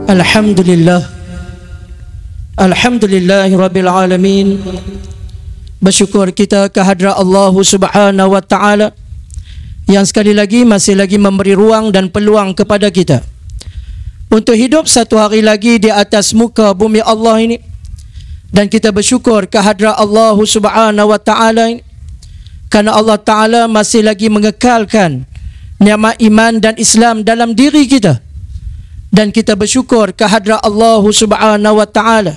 Alhamdulillah, Alhamdulillahirabbil alamin. Bersyukur kita kehadrat Allah Subhanahu wa taala yang sekali lagi masih lagi memberi ruang dan peluang kepada kita untuk hidup satu hari lagi di atas muka bumi Allah ini. Dan kita bersyukur kehadrat Allah Subhanahu wa taala ini kerana Allah taala masih lagi mengekalkan nikmat iman dan Islam dalam diri kita. Dan kita bersyukur kehadrat Allah Subhanahu wa taala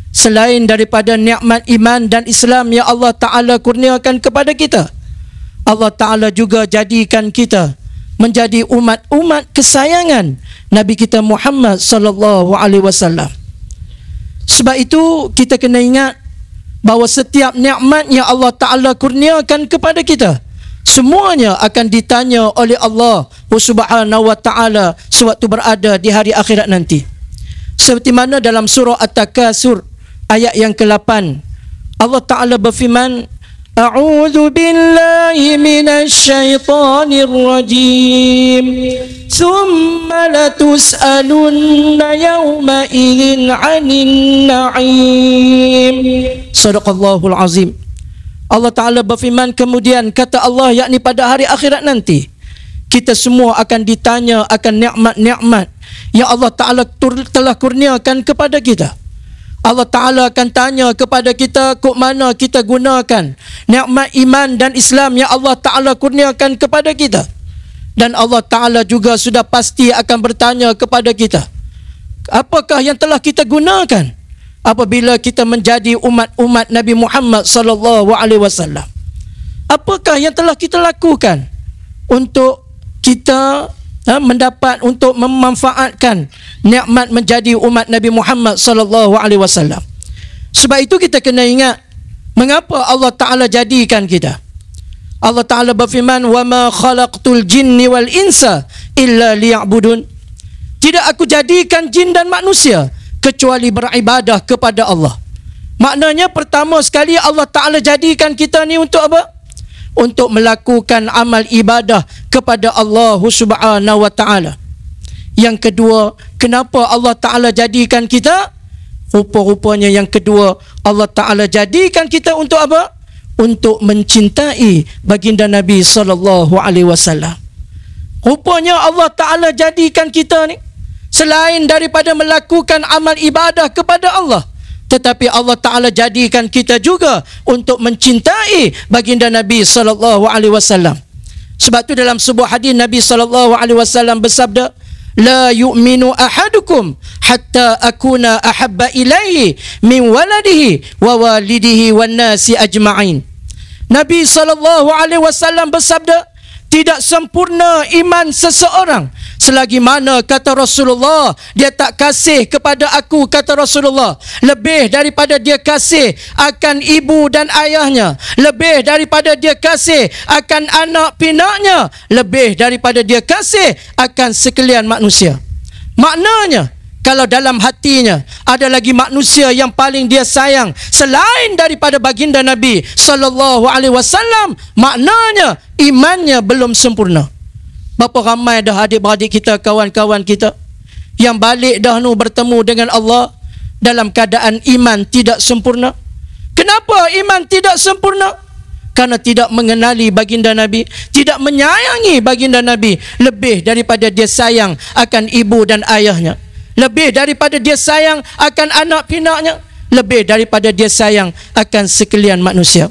selain daripada nikmat iman dan Islam yang Allah taala kurniakan kepada kita, Allah taala juga jadikan kita menjadi umat-umat kesayangan Nabi kita Muhammad sallallahu alaihi wasallam. Sebab itu kita kena ingat bahawa setiap nikmat yang Allah taala kurniakan kepada kita semuanya akan ditanya oleh Allah Subhanahu wa taala sewaktu berada di hari akhirat nanti. Seperti mana dalam surah At-Takasur ayat yang ke-8 Allah taala berfirman, A'udzu billahi minasy syaithanir rajim. Tsumma latus'alunna yawma idzin 'anil na'im. Shadaqallahul azim. Allah Ta'ala berfirman, kemudian kata Allah, yakni pada hari akhirat nanti kita semua akan ditanya akan nikmat-nikmat yang Allah Ta'ala telah kurniakan kepada kita. Allah Ta'ala akan tanya kepada kita kok mana kita gunakan nikmat iman dan Islam yang Allah Ta'ala kurniakan kepada kita. Dan Allah Ta'ala juga sudah pasti akan bertanya kepada kita, apakah yang telah kita gunakan apabila kita menjadi umat-umat Nabi Muhammad sallallahu alaihi wasallam? Apakah yang telah kita lakukan untuk kita mendapat, untuk memanfaatkan nikmat menjadi umat Nabi Muhammad sallallahu alaihi wasallam? Sebab itu kita kena ingat mengapa Allah Taala jadikan kita. Allah Taala berfirman, "Wa ma khalaqtul jinni wal insa illa liya'budun." Tidak aku jadikan jin dan manusia kecuali beribadah kepada Allah. Maknanya pertama sekali Allah Ta'ala jadikan kita ni untuk apa? Untuk melakukan amal ibadah kepada Allah Subhanahu wa Ta'ala. Yang kedua, kenapa Allah Ta'ala jadikan kita? Rupa-rupanya yang kedua, Allah Ta'ala jadikan kita untuk apa? Untuk mencintai baginda Nabi sallallahu alaihi wasallam. Rupanya Allah Ta'ala jadikan kita ni selain daripada melakukan amal ibadah kepada Allah, tetapi Allah Ta'ala jadikan kita juga untuk mencintai baginda Nabi sallallahu alaihi wasallam. Sebab tu dalam sebuah hadis Nabi sallallahu alaihi wasallam bersabda, "La yu'minu ahadukum hatta akuna ahabba ilaihi min waladihi wa walidihi wan nasi ajma'in." Nabi sallallahu alaihi wasallam bersabda, tidak sempurna iman seseorang selagi mana, kata Rasulullah, dia tak kasih kepada aku, kata Rasulullah, lebih daripada dia kasih akan ibu dan ayahnya, lebih daripada dia kasih akan anak pinaknya, lebih daripada dia kasih akan sekalian manusia. Maknanya, kalau dalam hatinya ada lagi manusia yang paling dia sayang selain daripada baginda Nabi sallallahu alaihi wasallam, maknanya imannya belum sempurna. Berapa ramai dah adik-beradik kita, kawan-kawan kita yang balik dah bertemu dengan Allah dalam keadaan iman tidak sempurna. Kenapa iman tidak sempurna? Karena tidak mengenali baginda Nabi, tidak menyayangi baginda Nabi lebih daripada dia sayang akan ibu dan ayahnya, lebih daripada dia sayang akan anak pinaknya, lebih daripada dia sayang akan sekalian manusia.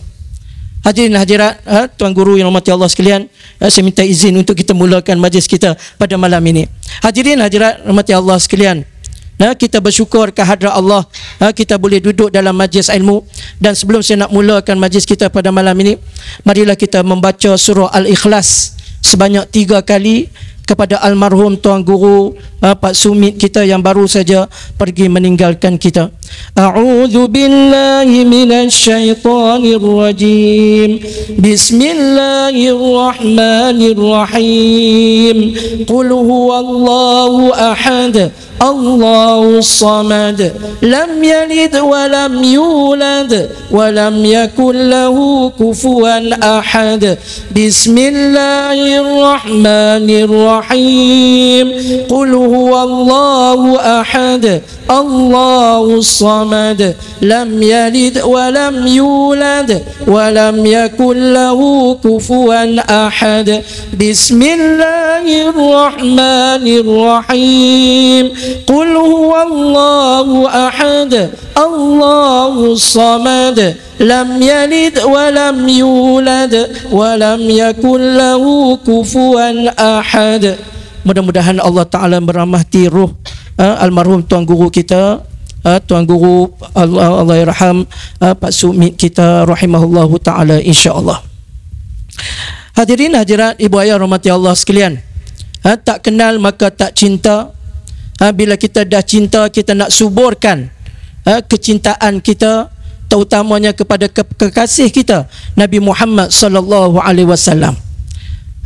Hadirin hadirat, tuan guru yang hormati Allah sekalian, saya minta izin untuk kita mulakan majlis kita pada malam ini. Hadirin hadirat hormati Allah sekalian, kita bersyukur kehadrat Allah, kita boleh duduk dalam majlis ilmu. Dan sebelum saya nak mulakan majlis kita pada malam ini, marilah kita membaca surah Al-Ikhlas sebanyak 3 kali kepada almarhum tuan guru Pak Sumit kita yang baru saja pergi meninggalkan kita. أعوذ بالله من الشيطان الرجيم بسم الله الرحمن الرحيم قل هو الله أحد الله الصمد لم يلد ولم يولد ولم يكن له كفوا أحد بسم الله الرحمن الرحيم قل هو الله أحد الله الصمد لم يلد ولم يولد ولم يكن له كفوا أحد بسم الله الرحمن الرحيم قل هو الله أحد الله الصمد لم يلد ولم يولد ولم يكن له كفوا أحد. Mudah-mudahan Allah Ta'ala merahmati ruh almarhum Tuan Guru kita, Tuan Guru Allahyarham Pak Sumit kita rahimahullahu Ta'ala insya-Allah. Hadirin hadirat ibu ayah rahmati Allah sekalian, tak kenal maka tak cinta. Bila kita dah cinta, kita nak suburkan kecintaan kita terutamanya kepada kekasih kita Nabi Muhammad sallallahu alaihi wasallam.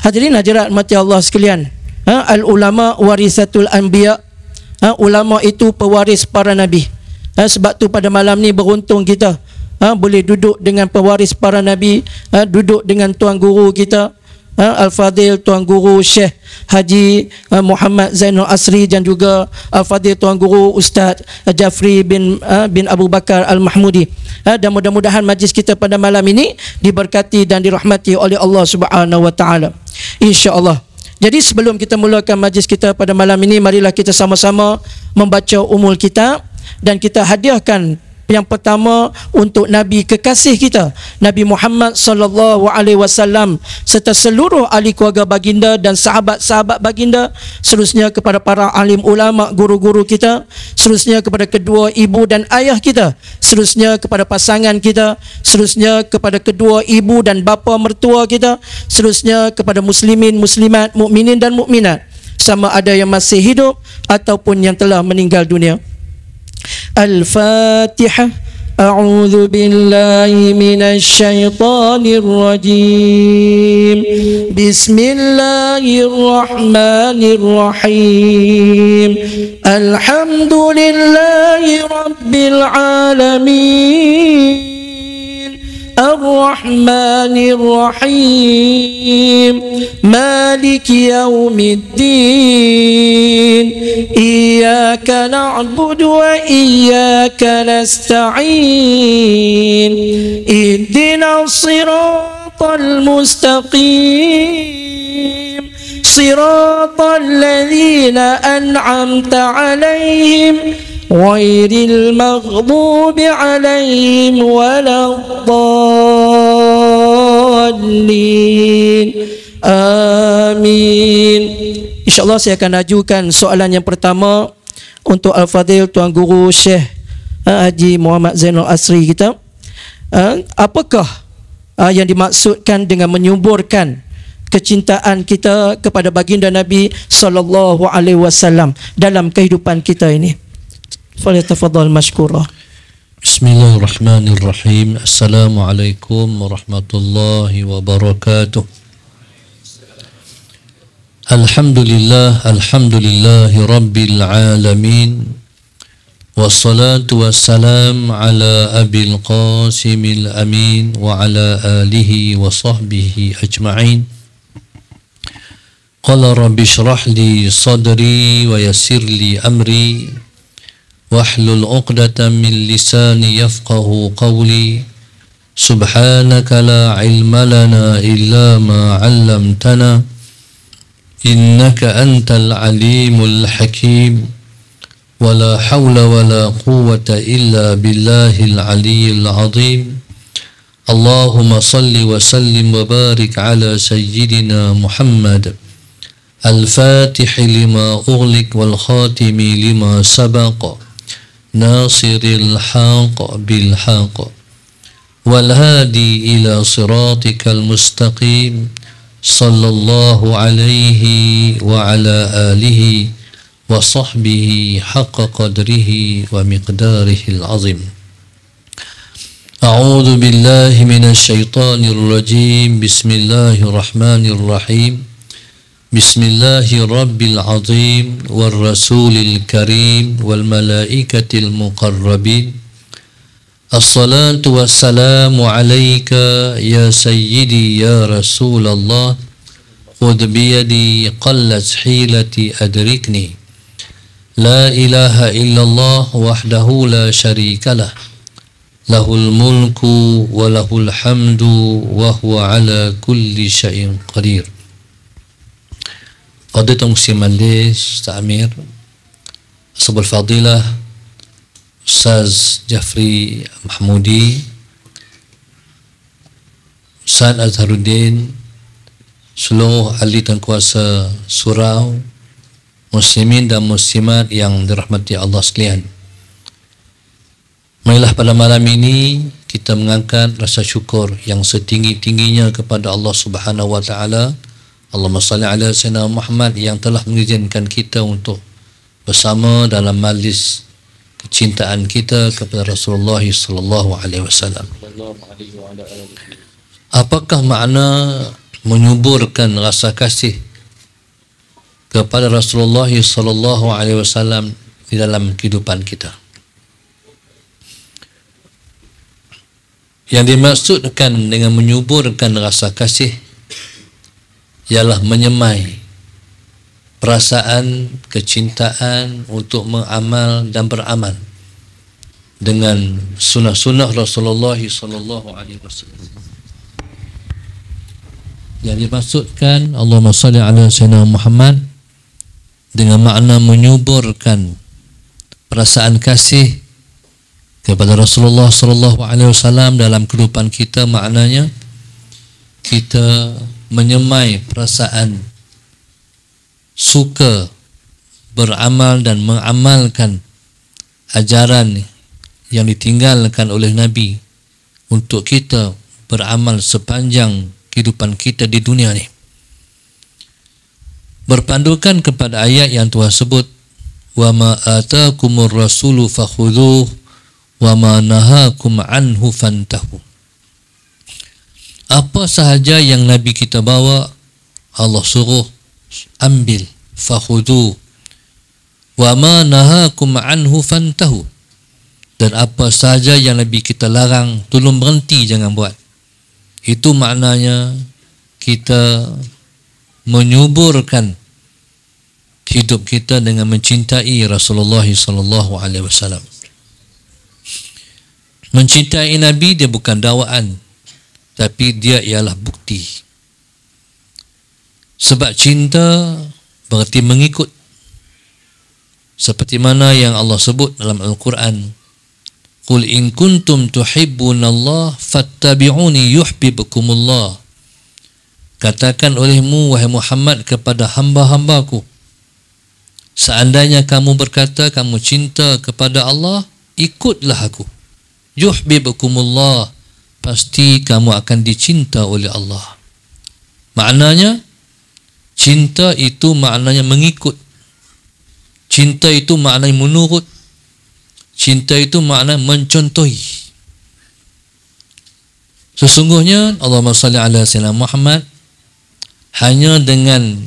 Hadirin hadirat rahmati Allah sekalian, al ulama warisatul anbiya, ulama itu pewaris para nabi. Sebab tu pada malam ni beruntung kita boleh duduk dengan pewaris para nabi, duduk dengan tuan guru kita Al-Fadhil Tuan Guru Syekh Haji Muhammad Zainul Asri dan juga Al-Fadhil Tuan Guru Ustaz Jafri bin Abu Bakar Al-Mahmudi. Dan mudah-mudahan majlis kita pada malam ini diberkati dan dirahmati oleh Allah Subhanahu wa taala, insya-Allah. Jadi sebelum kita mulakan majlis kita pada malam ini, marilah kita sama-sama membaca umul kitab dan kita hadiahkan yang pertama untuk Nabi kekasih kita Nabi Muhammad sallallahu alaihi wasallam serta seluruh ahli keluarga baginda dan sahabat-sahabat baginda, seterusnya kepada para alim ulama guru-guru kita, seterusnya kepada kedua ibu dan ayah kita, seterusnya kepada pasangan kita, seterusnya kepada kedua ibu dan bapa mertua kita, seterusnya kepada muslimin muslimat mukminin dan mukminat sama ada yang masih hidup ataupun yang telah meninggal dunia. Al-Fatihah. A'udzu billahi minasy syaithanir rajim. Bismillahirrahmanirrahim. Alhamdulillahi rabbil alamin. Ar-Rahmanir Rahim. Maliki yaumiddin. Iyyaka na'budu wa iyyaka nasta'in. Ihdinas siratal mustaqim. Siratal ladzina an'amta 'alaihim ghairil maghdubi 'alaihim waladdallin. Amin. InsyaAllah saya akan ajukan soalan yang pertama untuk Al-Fadhil Tuan Guru Syekh Haji Muhammad Zainul Asri kita. Apakah yang dimaksudkan dengan menyuburkan kecintaan kita kepada baginda Nabi sallallahu alaihi wasallam dalam kehidupan kita ini? Falyatafadhal mashkura. Bismillahirrahmanirrahim. Assalamualaikum warahmatullahi wabarakatuh. Alhamdulillah, alhamdulillahi rabbil alamin. Wassalatu wassalam ala abil qasimil amin wa ala alihi wa sahbihi ajma'in. Qala rabbi shrah li sadri wa yassir li amri wahlul 'uqdatam min lisani yafqahu qawli. Subhanaka la ilma lana illa ma 'allamtana innaka antal alimul hakim. Wala hawla wala quwwata illa billahil aliyyil azim. Allahumma salli wa sallim wa barik ala sayyidina Muhammad al-fatih lima ughliq wal khatimi lima sabaq nasiril haq bil haq wal hadi ila siratikal mustaqim sallallahu alaihi wa ala alihi وصحبه حق قدره ومقداره العظيم. أعوذ بالله من الشيطان الرجيم. بسم الله الرحمن الرحيم. بسم الله رب العظيم والرسول الكريم والملائكة المقربين. الصلاة والسلام عليك يا سيدي يا رسول الله. خذ بيدي قلت حيلتي أدركني. لا إله إلا الله وحده لا شريك له. له الملك وله الحمد وهو على كل شيء قدير. Fadilatul Muslim Majlis Ta'mir, Ashabul Fadilah Ustaz Jafri Mahmudi, Ustaz Azharuddin, seluruh ahli dan kuasa surau, muslimin dan muslimat yang dirahmati Allah sekalian. Marilah pada malam ini kita mengangkat rasa syukur yang setinggi-tingginya kepada Allah Subhanahu wa taala. Allahumma salli ala sayyidina Muhammad yang telah mengizinkan kita untuk bersama dalam majlis kecintaan kita kepada Rasulullah sallallahu alaihi wasallam. Apakah makna menyuburkan rasa kasih kepada Rasulullah sallallahu alaihi wasallam di dalam kehidupan kita? Yang dimaksudkan dengan menyuburkan rasa kasih ialah menyemai perasaan kecintaan untuk mengamal dan beramal dengan sunnah-sunnah Rasulullah sallallahu alaihi wasallam. Yang dimaksudkan Allahumma salli ala sayyidina Muhammad dengan makna menyuburkan perasaan kasih kepada Rasulullah sallallahu alaihi wasallam dalam kehidupan kita, maknanya kita menyemai perasaan suka beramal dan mengamalkan ajaran yang ditinggalkan oleh Nabi untuk kita beramal sepanjang kehidupan kita di dunia ni. Berpandukan kepada ayat yang Tuhan sebut, wa ma ataakumur rasulu fakhudhuhu wa ma nahakum anhu fantahu. Apa sahaja yang Nabi kita bawa, Allah suruh ambil, fakhudhu, wa ma nahakum anhu fantahu. Dan apa sahaja yang Nabi kita larang, tolong berhenti, jangan buat. Itu maknanya kita menyuburkan hidup kita dengan mencintai Rasulullah sallallahu alaihi wasallam. Mencintai Nabi dia bukan dakwaan, tapi dia ialah bukti. Sebab cinta berarti mengikut. Seperti mana yang Allah sebut dalam Al-Quran, Qul in kuntum tuhibbunallah fattabi'uni yuhibbukumullah. Katakan olehmu wahai Muhammad kepada hamba-hambaku, seandainya kamu berkata kamu cinta kepada Allah, ikutlah aku. Yuhibbukumullah, pasti kamu akan dicinta oleh Allah. Maknanya cinta itu maknanya mengikut. Cinta itu maknanya menurut. Cinta itu maknanya mencontohi. Sesungguhnya Allahumma salli ala sayyidina Muhammad, hanya dengan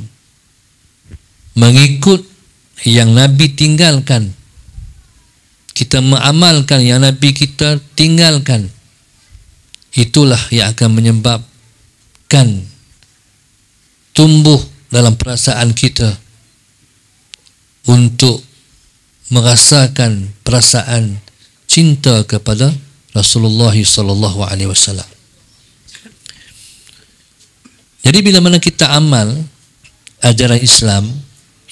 mengikut yang Nabi tinggalkan, kita mengamalkan yang Nabi kita tinggalkan, itulah yang akan menyebabkan tumbuh dalam perasaan kita untuk merasakan perasaan cinta kepada Rasulullah sallallahu alaihi wasallam. Jadi bila mana kita amal ajaran Islam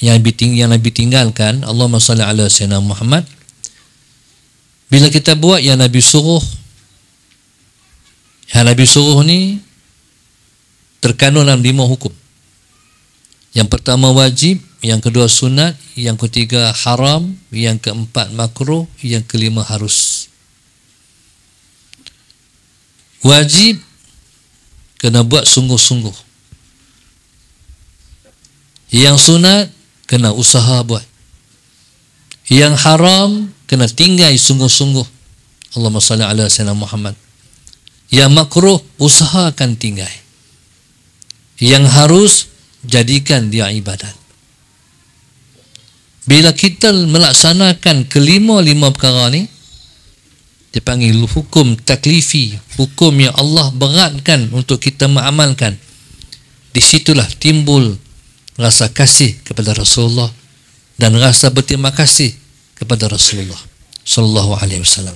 yang Nabi tinggalkan, Allahumma salli ala sayyidina Muhammad, bila kita buat yang Nabi suruh, yang Nabi suruh ni terkandung dalam 5 hukum. Yang pertama wajib, yang kedua sunat, yang ketiga haram, yang keempat makruh, yang kelima harus. Wajib kena buat sungguh-sungguh. Yang sunat kena usaha buat. Yang haram kena tinggal sungguh-sungguh. Allahumma salli ala sayyidina Muhammad. Yang makruh usahakan tinggal. Yang harus jadikan dia ibadat. Bila kita melaksanakan kelima-lima perkara ni, dipanggil hukum taklifi, hukum yang Allah beratkan untuk kita mengamalkan. Di situlah timbul rasa kasih kepada Rasulullah dan rasa berterima kasih kepada Rasulullah sallallahu alaihi wasallam.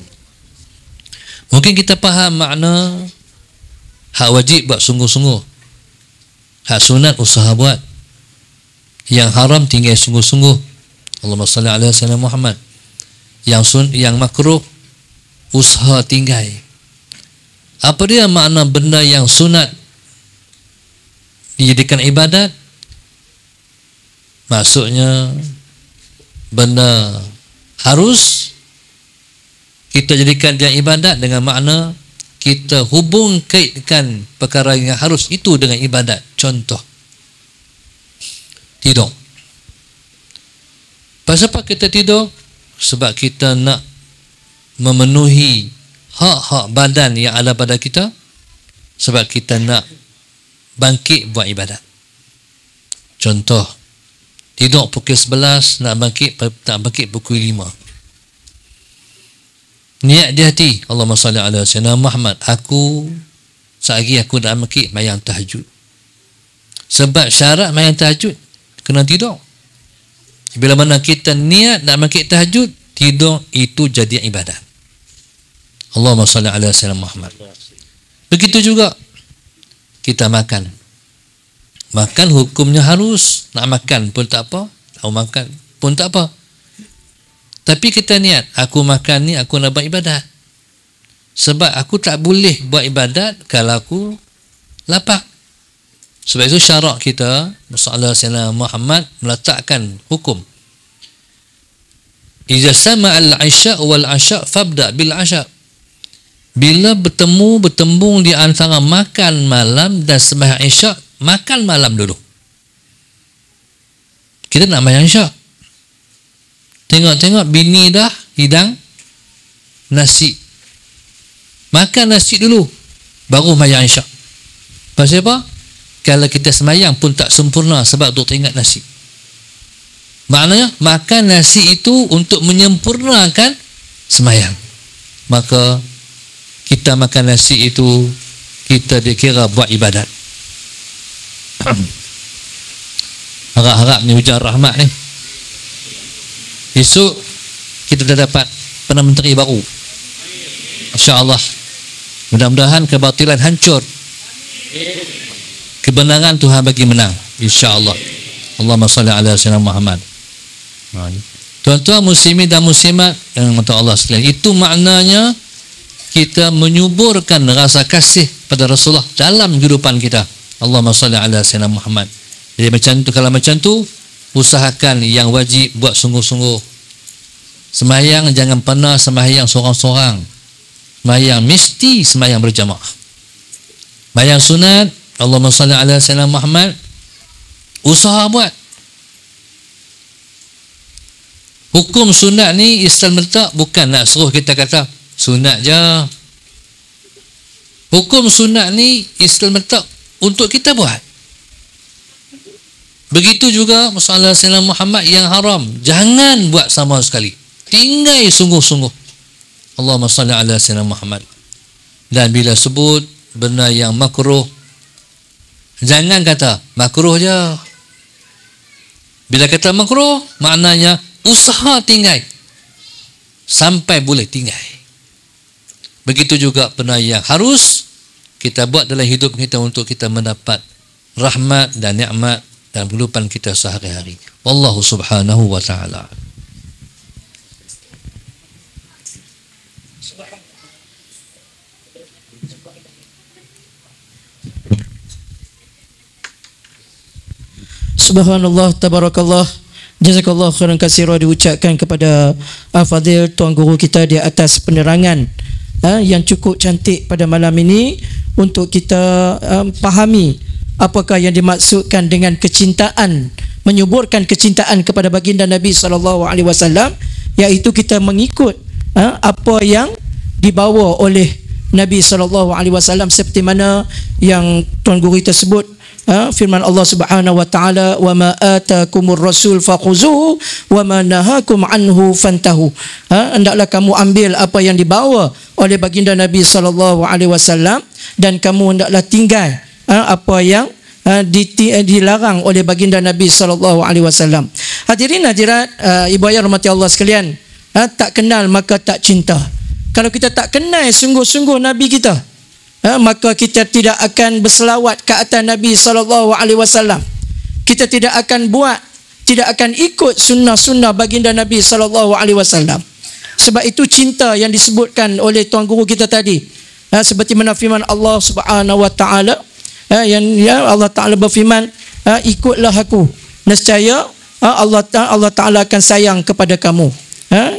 Mungkin kita faham makna hak wajib buat sungguh-sungguh, hak sunat usaha buat, yang haram tinggal sungguh-sungguh. Allahumma salli ala sayyidina Muhammad. Yang makruh usaha tinggal. Apa dia makna benda yang sunat dijadikan ibadat? Maksudnya benda harus kita jadikan dia ibadat dengan makna kita hubung kaitkan perkara yang harus itu dengan ibadat. Contoh, tidur. Pasal apa kita tidur? Sebab kita nak memenuhi hak-hak badan yang ada pada kita, sebab kita nak bangkit buat ibadat. Contoh, tidur pukul 11, nak bangkit pukul 5. Niat di hati, Allahumma salli ala sayyidina Muhammad, aku sehari aku nak bangkit mayang tahajud. Sebab syarat mayang tahajud kena tidur. Bila mana kita niat nak bangkit tahajud, tidur itu jadi ibadat. Allahumma salli ala sayyidina Muhammad. Begitu juga kita makan. Makan hukumnya harus. Nak makan pun tak apa, tak makan pun tak apa. Tapi kita niat, aku makan ni aku nak buat ibadat. Sebab aku tak boleh buat ibadat kalau aku lapar. Sebab itu syarak kita, masalah Sayyidina Muhammad meletakkan hukum. Iza sama'al isya' wal asya' fabda' bil asya'. Bila bertembung di antara makan malam dan sembahyang isya', makan malam dulu. Kita nak sembahyang isya'. Tengok-tengok bini dah hidang nasi. Makan nasi dulu, baru sembahyang isya'. Pasal apa? Kalau kita sembahyang pun tak sempurna sebab tu teringat nasi. Maknanya makan nasi itu untuk menyempurnakan sembahyang. Maka kita makan nasi itu kita dikira buat ibadat. Harap-harap ni hujan rahmat ni. Esok kita dah dapat Perdana Menteri baru. Insya-Allah. Mudah-mudahan kebatilan hancur. Kebenaran Tuhan bagi menang, insya-Allah. Allahumma salli ala sayyidina Muhammad. Tuan-tuan muslimin dan muslimat yang mata Allah sekalian, itu maknanya kita menyuburkan rasa kasih pada Rasulullah dalam kehidupan kita. Allahumma salli ala sayyidina Muhammad. Jadi macam tu, kalau macam tu, usahakan yang wajib buat sungguh-sungguh. Sembahyang jangan pernah sembahyang seorang-seorang. Sembahyang mesti sembahyang berjamaah. Sembahyang sunat, Allahumma salli ala sayyidina Muhammad, usaha buat. Hukum sunat ni Islam letak, bukan nak suruh kita kata sunat je. Hukum sunat ni Islam letak untuk kita buat. Begitu juga masalah sayyidina Muhammad yang haram, jangan buat sama sekali. Tinggal sungguh-sungguh. Allahumma salli ala sayyidina Muhammad. Dan bila sebut benda yang makruh, jangan kata makruh je. Bila kata makruh, maknanya usaha tinggal sampai boleh tinggal. Begitu juga benda yang harus kita buat dalam hidup kita untuk kita mendapat rahmat dan nikmat dalam kehidupan kita sehari-hari. Wallahu subhanahu wa ta'ala. Subhanallah, tabarakallah, jazakallah khairan katsira diucapkan kepada Al-Fadhil Tuan Guru kita di atas penerangan yang cukup cantik pada malam ini untuk kita fahami apakah yang dimaksudkan dengan kecintaan, menyuburkan kecintaan kepada baginda Nabi SAW iaitu kita mengikut apa yang dibawa oleh Nabi SAW, seperti mana yang Tuan Guru kita sebut firman Allah Subhanahu wa taala, wa ma atakumur rasul fakhuzuhu wa ma nahakum anhu fantahu. Hendaklah kamu ambil apa yang dibawa oleh baginda Nabi SAW, dan kamu hendaklah tinggal apa yang dilarang oleh baginda Nabi SAW. Hadirin hadirat, ibu ayah rahmati Allah sekalian, tak kenal maka tak cinta. Kalau kita tak kenal sungguh-sungguh Nabi kita, maka kita tidak akan berselawat ke atas Nabi SAW. Kita tidak akan ikut sunnah-sunnah baginda Nabi SAW. Sebab itu cinta yang disebutkan oleh Tuan Guru kita tadi, seperti mana firman Allah Subhanahu wa taala, yang Allah Taala berfirman, ikutlah aku, nescaya Allah Taala akan sayang kepada kamu.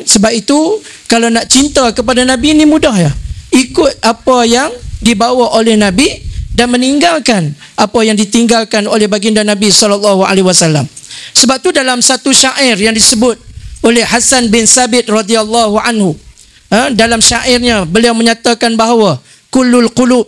Sebab itu kalau nak cinta kepada Nabi ini mudah ya. Ikut apa yang dibawa oleh Nabi dan meninggalkan apa yang ditinggalkan oleh baginda Nabi SAW. Sebab tu dalam satu syair yang disebut oleh Hasan bin Sabit radhiyallahu anhu, dalam syairnya beliau menyatakan bahawa kullul qulub,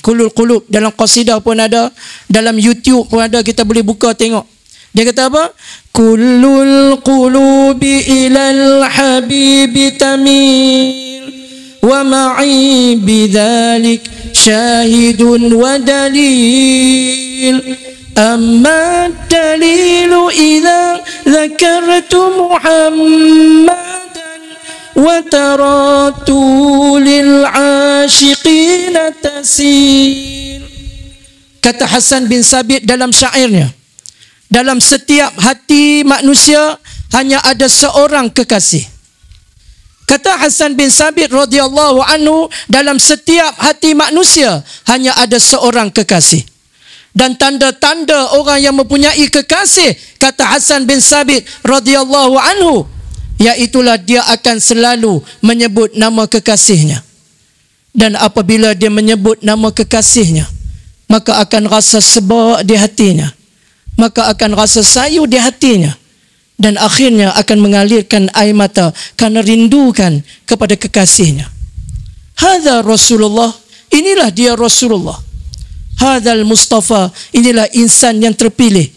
kullul qulub, dalam qasidah pun ada, dalam YouTube pun ada, kita boleh buka tengok. Dia kata apa? Kullul qulubi ilal habibi tamil wa ma'i bidzalik syahidun wa dalil, amma dalilu idza dzakartu Muhammadan wa taratu lil ashiqina tasil. Kata Hasan bin Sabit dalam syairnya, dalam setiap hati manusia hanya ada seorang kekasih. Kata Hasan bin Sabit radhiyallahu anhu, dalam setiap hati manusia hanya ada seorang kekasih. Dan tanda-tanda orang yang mempunyai kekasih, kata Hasan bin Sabit radhiyallahu anhu, iaitulah dia akan selalu menyebut nama kekasihnya. Dan apabila dia menyebut nama kekasihnya, maka akan rasa sebab di hatinya, maka akan rasa sayu di hatinya, dan akhirnya akan mengalirkan air mata kerana rindukan kepada kekasihnya. Hadza Rasulullah, inilah dia Rasulullah. Hadzal Mustafa, inilah insan yang terpilih,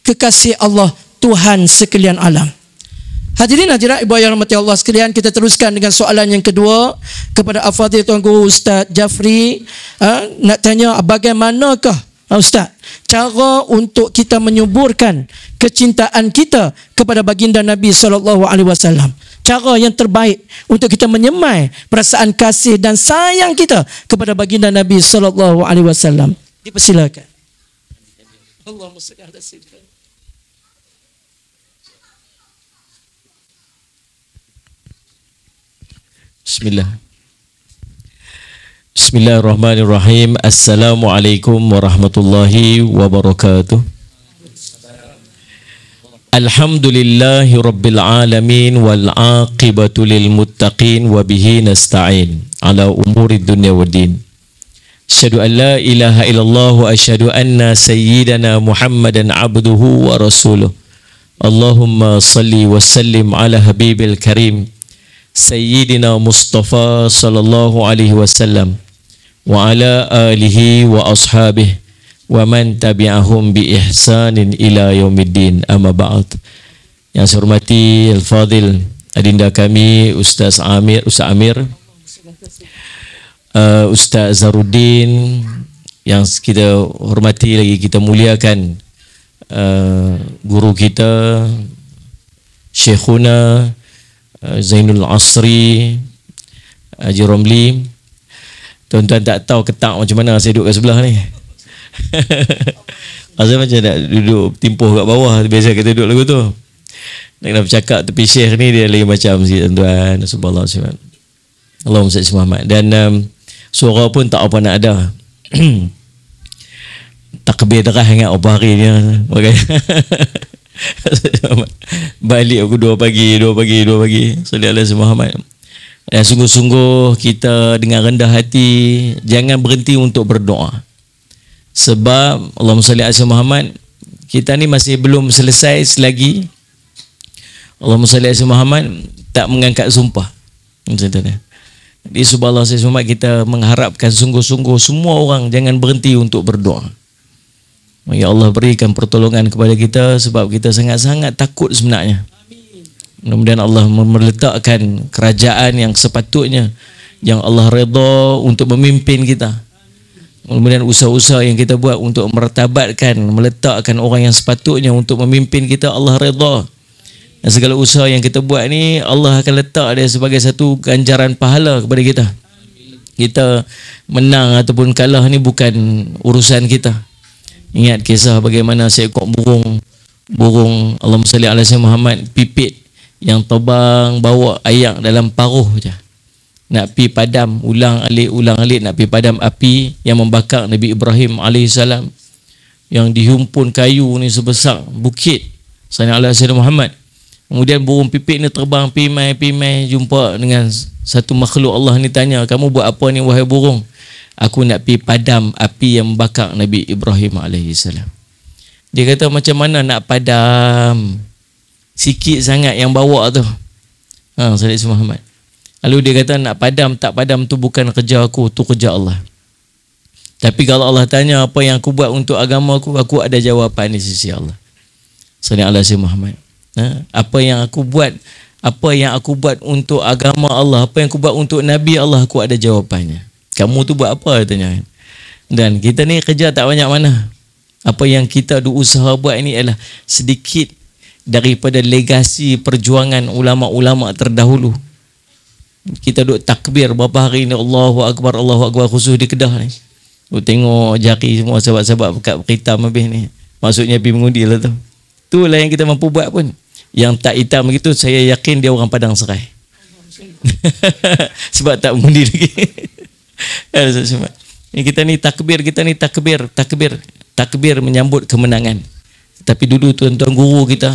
kekasih Allah, Tuhan sekalian alam. Hadirin hadirat ibu ayah rahmati Allah sekalian, kita teruskan dengan soalan yang kedua kepada Al-Fadhil Tuan Guru Ustaz Jafri. Nak tanya, bagaimanakah Ustaz cara untuk kita menyuburkan kecintaan kita kepada baginda Nabi SAW? Cara yang terbaik untuk kita menyemai perasaan kasih dan sayang kita kepada baginda Nabi SAW. Dipersilakan. Allahumma salli ala sayyidina. Bismillah. Bismillahirrahmanirrahim. Assalamualaikum warahmatullahi wabarakatuh. Alhamdulillahi rabbil alamin wal aqibatu lil muttaqin wa bihi nasta'in ala umuri dunya waddin. Asyhadu an la ilaha illallah wa asyhadu anna sayyidana Muhammadan abduhu wa rasuluh. Allahumma salli wa sallim ala habibil karim Sayyidina Mustafa sallallahu alaihi wasallam wa ala alihi wa ashabihi wa man tabi'ahum bi ihsanin ila yaumiddin, amma ba'd. Yang saya hormati Al-Fadhil adinda kami Ustaz Amir, Ustaz Zaruddin, yang kita hormati lagi kita muliakan, guru kita Syekhuna Zainul Asri Haji Romli. Tuan-tuan tak tahu ketak macam mana saya duduk kat sebelah ni. Rasa macam nak duduk timpuh kat bawah. Biasa kita duduk lagu tu. Nak kena bercakap tepi syekh ni, dia lagi macam sikit tuan-tuan. Subhanallah. Allahumma salli Muhammad. Dan suara pun tak apa nak ada. Takbir derah ingat apa hari ni. Balik aku 2 pagi. Sallallahu alaihi Muhammad. Dan sungguh-sungguh kita dengan rendah hati jangan berhenti untuk berdoa. Sebab Allahumma salli ala Muhammad, kita ni masih belum selesai selagi Allahumma salli ala Muhammad, tak mengangkat sumpah. Macam tu dia. Di subhanallah Muhammad, kita mengharapkan sungguh-sungguh semua orang jangan berhenti untuk berdoa. Ya Allah, berikan pertolongan kepada kita sebab kita sangat-sangat takut sebenarnya. Mudah-mudahan Allah meletakkan kerajaan yang sepatutnya, yang Allah redha untuk memimpin kita. Mudah-mudahan usaha-usaha yang kita buat untuk mertabatkan, meletakkan orang yang sepatutnya untuk memimpin kita, Allah redha. Dan segala usaha yang kita buat ni, Allah akan letak dia sebagai satu ganjaran pahala kepada kita. Kita menang ataupun kalah ni bukan urusan kita. Ingat kisah bagaimana seekor burung Allahumma salli ala Muhammad, pipit yang terbang bawa ayak dalam paruh je. Nak pi padam, ulang-alik nak pi padam api yang membakar Nabi Ibrahim alaihissalam, yang dihimpun kayu ni sebesar bukit. Sallallahu alaihi wasallam Muhammad. Kemudian burung pipit ni terbang pimai jumpa dengan satu makhluk Allah ni, tanya, kamu buat apa ni wahai burung? Aku nak pi padam api yang membakar Nabi Ibrahim alaihissalam. Dia kata, macam mana nak padam? Sikit sangat yang bawa tu. Sallallahu Muhammad. Lalu dia kata, nak padam tak padam tu bukan kerja aku, tu kerja Allah. Tapi kalau Allah tanya apa yang aku buat untuk agama aku ada jawapan di sisi Allah. Sallallahu Muhammad. Apa yang aku buat untuk agama Allah, apa yang aku buat untuk Nabi Allah, aku ada jawapannya. Kamu tu buat apa katanya? Dan kita ni kerja tak banyak mana. Apa yang kita usaha buat ini adalah sedikit daripada legasi perjuangan ulama-ulama terdahulu. Kita duk takbir berapa hari ni, Allahu Akbar khusus di Kedah ni. Duk tengok jari semua sahabat-sahabat pekat hitam habis ni. Maksudnya pergi mengundi lah tu. Itulah yang kita mampu buat pun. Yang tak hitam begitu, saya yakin dia orang Padang Serai. Sebab tak mengundi lagi. Kita ni takbir menyambut kemenangan. Tapi dulu tuan-tuan guru kita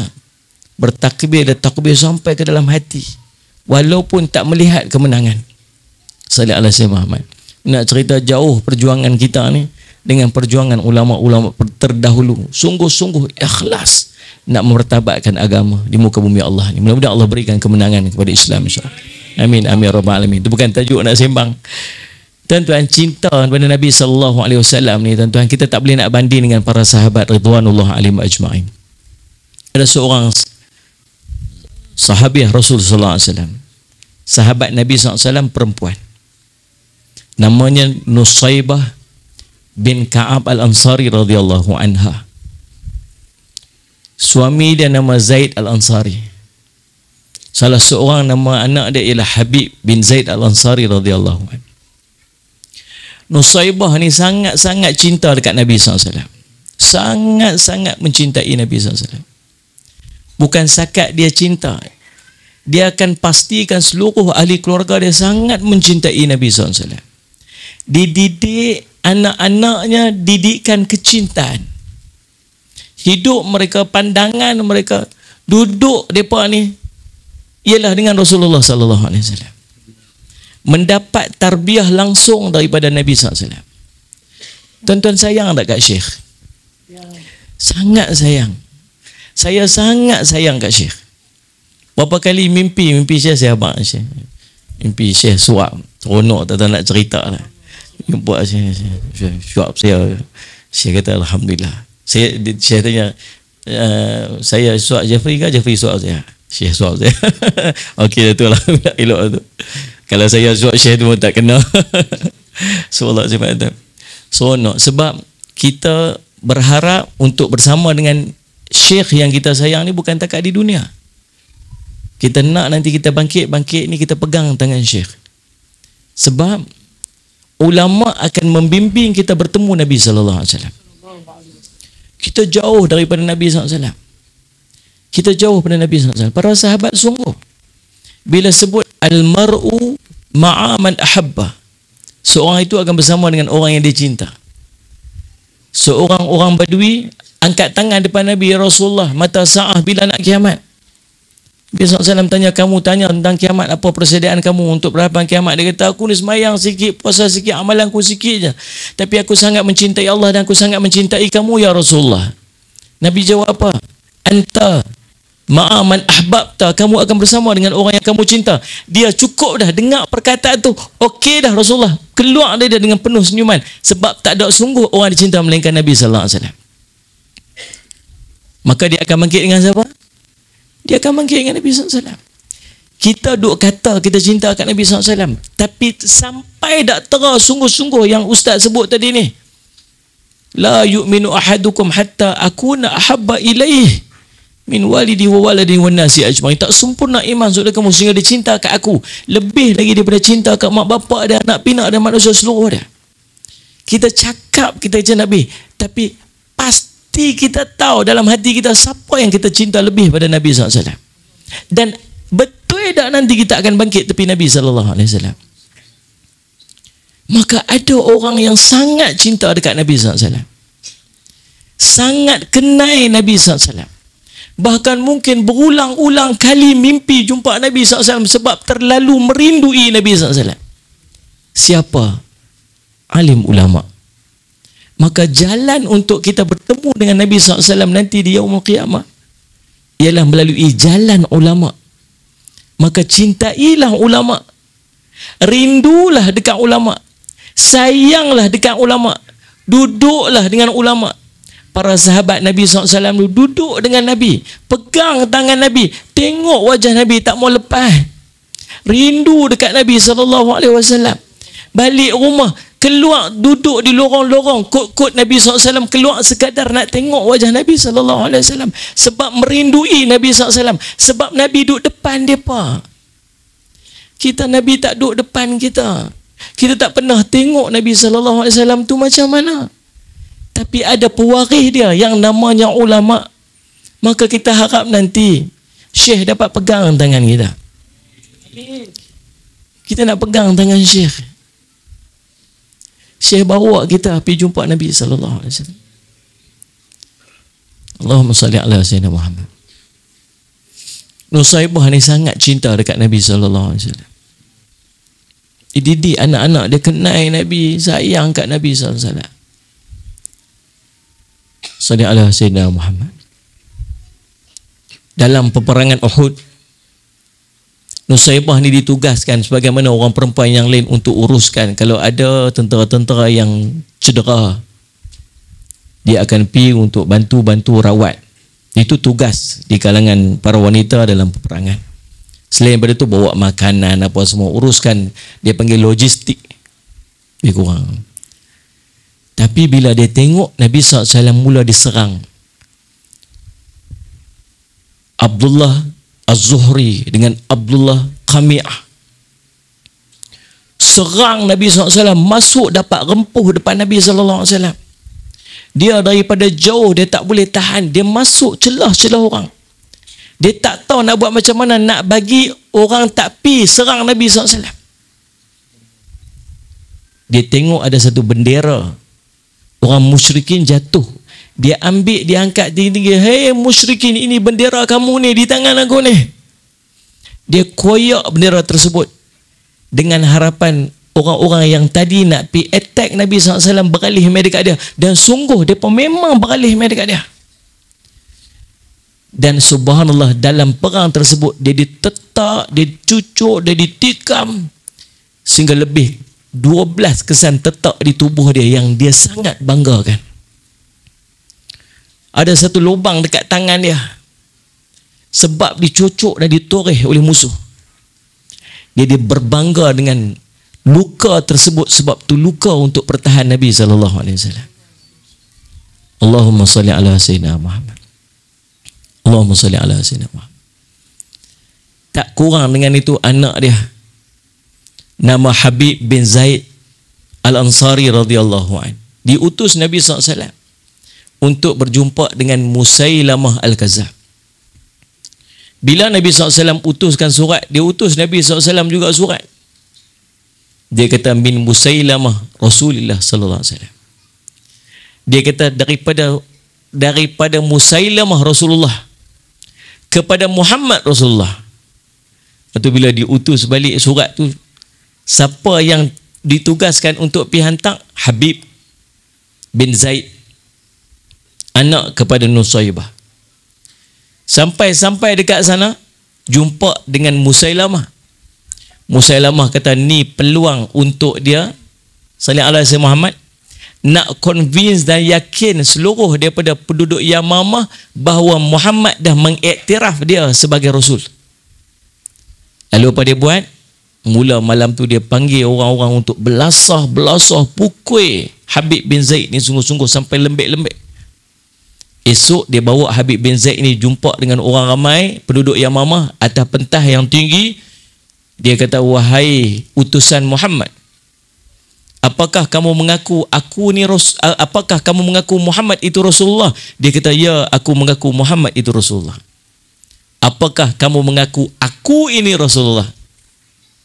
bertakbir dan takbir sampai ke dalam hati, walaupun tak melihat kemenangan. Sallallahu alaihi Muhammad. Nak cerita jauh perjuangan kita ni dengan perjuangan ulama-ulama terdahulu, sungguh-sungguh ikhlas nak mertabatkan agama di muka bumi Allah ni. Mudah-mudahan Allah berikan kemenangan kepada Islam, insya-Allah. Amin amin rabbal alamin. Itu bukan tajuk nak sembang. Tuan-tuan, cinta kepada Nabi sallallahu alaihi wasallam ni, tuan-tuan, kita tak boleh nak banding dengan para sahabat ridwanullah alaihim ajma'in. Ada seorang sahabiah Rasul sallallahu alaihi wasallam, sahabat Nabi sallallahu alaihi wasallam, perempuan, namanya Nusaybah bin Ka'ab al-Ansari radhiyallahu anha. Suami dia nama Zaid al-Ansari. Salah seorang nama anak dia ialah Habib bin Zaid al-Ansari radhiyallahu anhu. Nusaybah ni sangat-sangat cinta dekat Nabi SAW. Sangat-sangat mencintai Nabi SAW. Bukan sakat dia cinta, dia akan pastikan seluruh ahli keluarga dia sangat mencintai Nabi SAW. Dididik anak-anaknya didikan kecintaan. Hidup mereka, pandangan mereka, duduk mereka ni ialah dengan Rasulullah sallallahu alaihi wasallam. Mendapat tarbiyah langsung daripada Nabi SAW. Tuan-tuan sayang tak kat Syekh? Sangat sayang. Saya sangat sayang kat Syekh. Berapa kali mimpi Syekh saya abang Syekh. Mimpi Syekh suap, seronok tak nak cerita lah. Buat Syekh suap saya. Syekh kata alhamdulillah. Syekh tanya, saya suap Jeffrey ke Jeffrey suap saya? Syekh suap saya. Okey tu lah, elok tu. Kalau saya suap Syekh tu pun tak kena. Seolah sebab tu. Seronok sebab kita berharap untuk bersama dengan Syekh yang kita sayang ni bukan takat di dunia. Kita nak nanti kita bangkit ni kita pegang tangan Syekh. Sebab ulama akan membimbing kita bertemu Nabi sallallahu alaihi wasallam. Kita jauh daripada Nabi sallallahu alaihi wasallam. Kita jauh daripada Nabi sallallahu alaihi wasallam. Para sahabat sungguh bila sebut al-mar'u ma'a man ahabba, seorang itu akan bersama dengan orang yang dia cinta. Seorang orang Badui angkat tangan depan Nabi, ya Rasulullah, mata sa'ah, bila nak kiamat? Nabi SAW tanya, kamu tanya tentang kiamat, apa persediaan kamu untuk berhadapan kiamat? Dia kata, aku ni semayang sikit, puasa sikit, amalanku sikit je, tapi aku sangat mencintai Allah dan aku sangat mencintai kamu ya Rasulullah. Nabi jawab apa? Anta ma'a man ahbabta, kamu akan bersama dengan orang yang kamu cinta. Dia cukup dah dengar perkataan tu, okey dah Rasulullah, keluar dia dengan penuh senyuman, sebab tak ada sungguh orang dicinta melainkan Nabi sallallahu alaihi wasallam. Maka dia akan bangkit dengan siapa? Dia akan bangkit dengan Nabi sallallahu alaihi wasallam. Kita duk kata kita cinta kat Nabi sallallahu alaihi wasallam, tapi sampai tak tera sungguh-sungguh yang ustaz sebut tadi ni, la yu'minu ahadukum hatta akuna ahabba ilaih min walidi wa waladi wa nasi ajmain. Tak sempurna iman saudara kamu sehingga dia cinta kat aku lebih lagi daripada cinta kat mak bapak dia, anak pinak dan manusia seluruh dia. Kita cakap kita cinta Nabi, tapi pasti kita tahu dalam hati kita siapa yang kita cinta lebih pada Nabi SAW. Dan betul tak nanti kita akan bangkit tepi Nabi SAW. Maka ada orang yang sangat cinta dekat Nabi SAW, sangat kenal Nabi SAW, bahkan mungkin berulang-ulang kali mimpi jumpa Nabi SAW sebab terlalu merindui Nabi SAW. Siapa? Alim ulama. Maka jalan untuk kita bertemu dengan Nabi SAW nanti di Yaumul Qiyamah ialah melalui jalan ulama. Maka cintailah ulama, rindulah dekat ulama, sayanglah dekat ulama, duduklah dengan ulama. Para sahabat Nabi SAW duduk dengan Nabi, pegang tangan Nabi, tengok wajah Nabi, tak mau lepas, rindu dekat Nabi SAW. Balik rumah, keluar duduk di lorong-lorong, kot-kot Nabi SAW, keluar sekadar nak tengok wajah Nabi SAW, sebab merindui Nabi SAW, sebab Nabi duduk depan mereka. Kita Nabi tak duduk depan kita, kita tak pernah tengok Nabi SAW tu macam mana. Tapi ada pewaris dia yang namanya ulama. Maka kita harap nanti Syekh dapat pegang tangan kita. Kita nak pegang tangan Syekh. Syekh bawa kita pergi jumpa Nabi sallallahu alaihi wasallam. Allahumma salli ala sayyidina Muhammad. Nusaibah ni sangat cinta dekat Nabi sallallahu alaihi wasallam. Dia didik anak-anak dia kenal Nabi, sayang kat Nabi sallallahu alaihi wasallam. Salli ala sayyidina Muhammad. Dalam peperangan Uhud, Nusaibah ni ditugaskan sebagaimana orang perempuan yang lain untuk uruskan kalau ada tentera-tentera yang cedera, dia akan pergi untuk bantu-bantu rawat. Itu tugas di kalangan para wanita dalam peperangan. Selain daripada itu, bawa makanan apa semua, uruskan, dia panggil logistik. Lebih kurang. Tapi bila dia tengok Nabi SAW mula diserang, Abdullah Az-Zuhri dengan Abdullah Qami'ah serang Nabi SAW, masuk dapat rempuh depan Nabi SAW. Dia daripada jauh, dia tak boleh tahan, dia masuk celah-celah orang. Dia tak tahu nak buat macam mana nak bagi orang tak pi serang Nabi SAW. Dia tengok ada satu bendera orang musyrikin jatuh, dia ambil, dia angkat tinggi-tinggi. Hei musyrikin, ini bendera kamu ni di tangan aku ni. Dia koyak bendera tersebut dengan harapan orang-orang yang tadi nak pergi attack Nabi SAW beralih mai dekat dia. Dan sungguh mereka memang beralih mai dekat dia. Dan subhanallah, dalam perang tersebut dia ditetak, dia dicucuk, dia ditikam sehingga lebih 12 kesan tetak di tubuh dia yang dia sangat banggakan. Ada satu lubang dekat tangan dia sebab dicucuk dan ditoreh oleh musuh. Dia berbangga dengan luka tersebut sebab tu luka untuk pertahan Nabi SAW. Allahumma salli ala sayyidina Muhammad. Allahumma salli ala sayyidina Muhammad. Tak kurang dengan itu, anak dia nama Habib bin Zaid Al-Ansari radhiyallahu anhu diutus Nabi SAW untuk berjumpa dengan Musailamah Al-Kazzab. Bila Nabi SAW utuskan surat, dia utus Nabi SAW juga surat. Dia kata min Musailamah Rasulullah sallallahu alaihi wasallam. Dia kata daripada Musailamah Rasulullah kepada Muhammad Rasulullah. Lepas tu bila diutus balik surat tu, siapa yang ditugaskan untuk pergi hantar? Habib bin Zaid, anak kepada Nusaibah. Sampai dekat sana, jumpa dengan Musailamah. Musailamah kata, ni peluang untuk dia, sallallahu alaihi wasallam Muhammad, nak convince dan yakin seluruh daripada penduduk Yamamah bahawa Muhammad dah mengiktiraf dia sebagai Rasul. Lalu apa dia buat? Mula malam tu dia panggil orang-orang untuk belasah pukul Habib bin Zaid ni sungguh-sungguh sampai lembik-lembik. Esok dia bawa Habib bin Zaid ni jumpa dengan orang ramai penduduk Yamamah atas pentas yang tinggi. Dia kata, wahai utusan Muhammad, apakah kamu mengaku apakah kamu mengaku Muhammad itu Rasulullah? Dia kata, ya, aku mengaku Muhammad itu Rasulullah. Apakah kamu mengaku aku ini Rasulullah?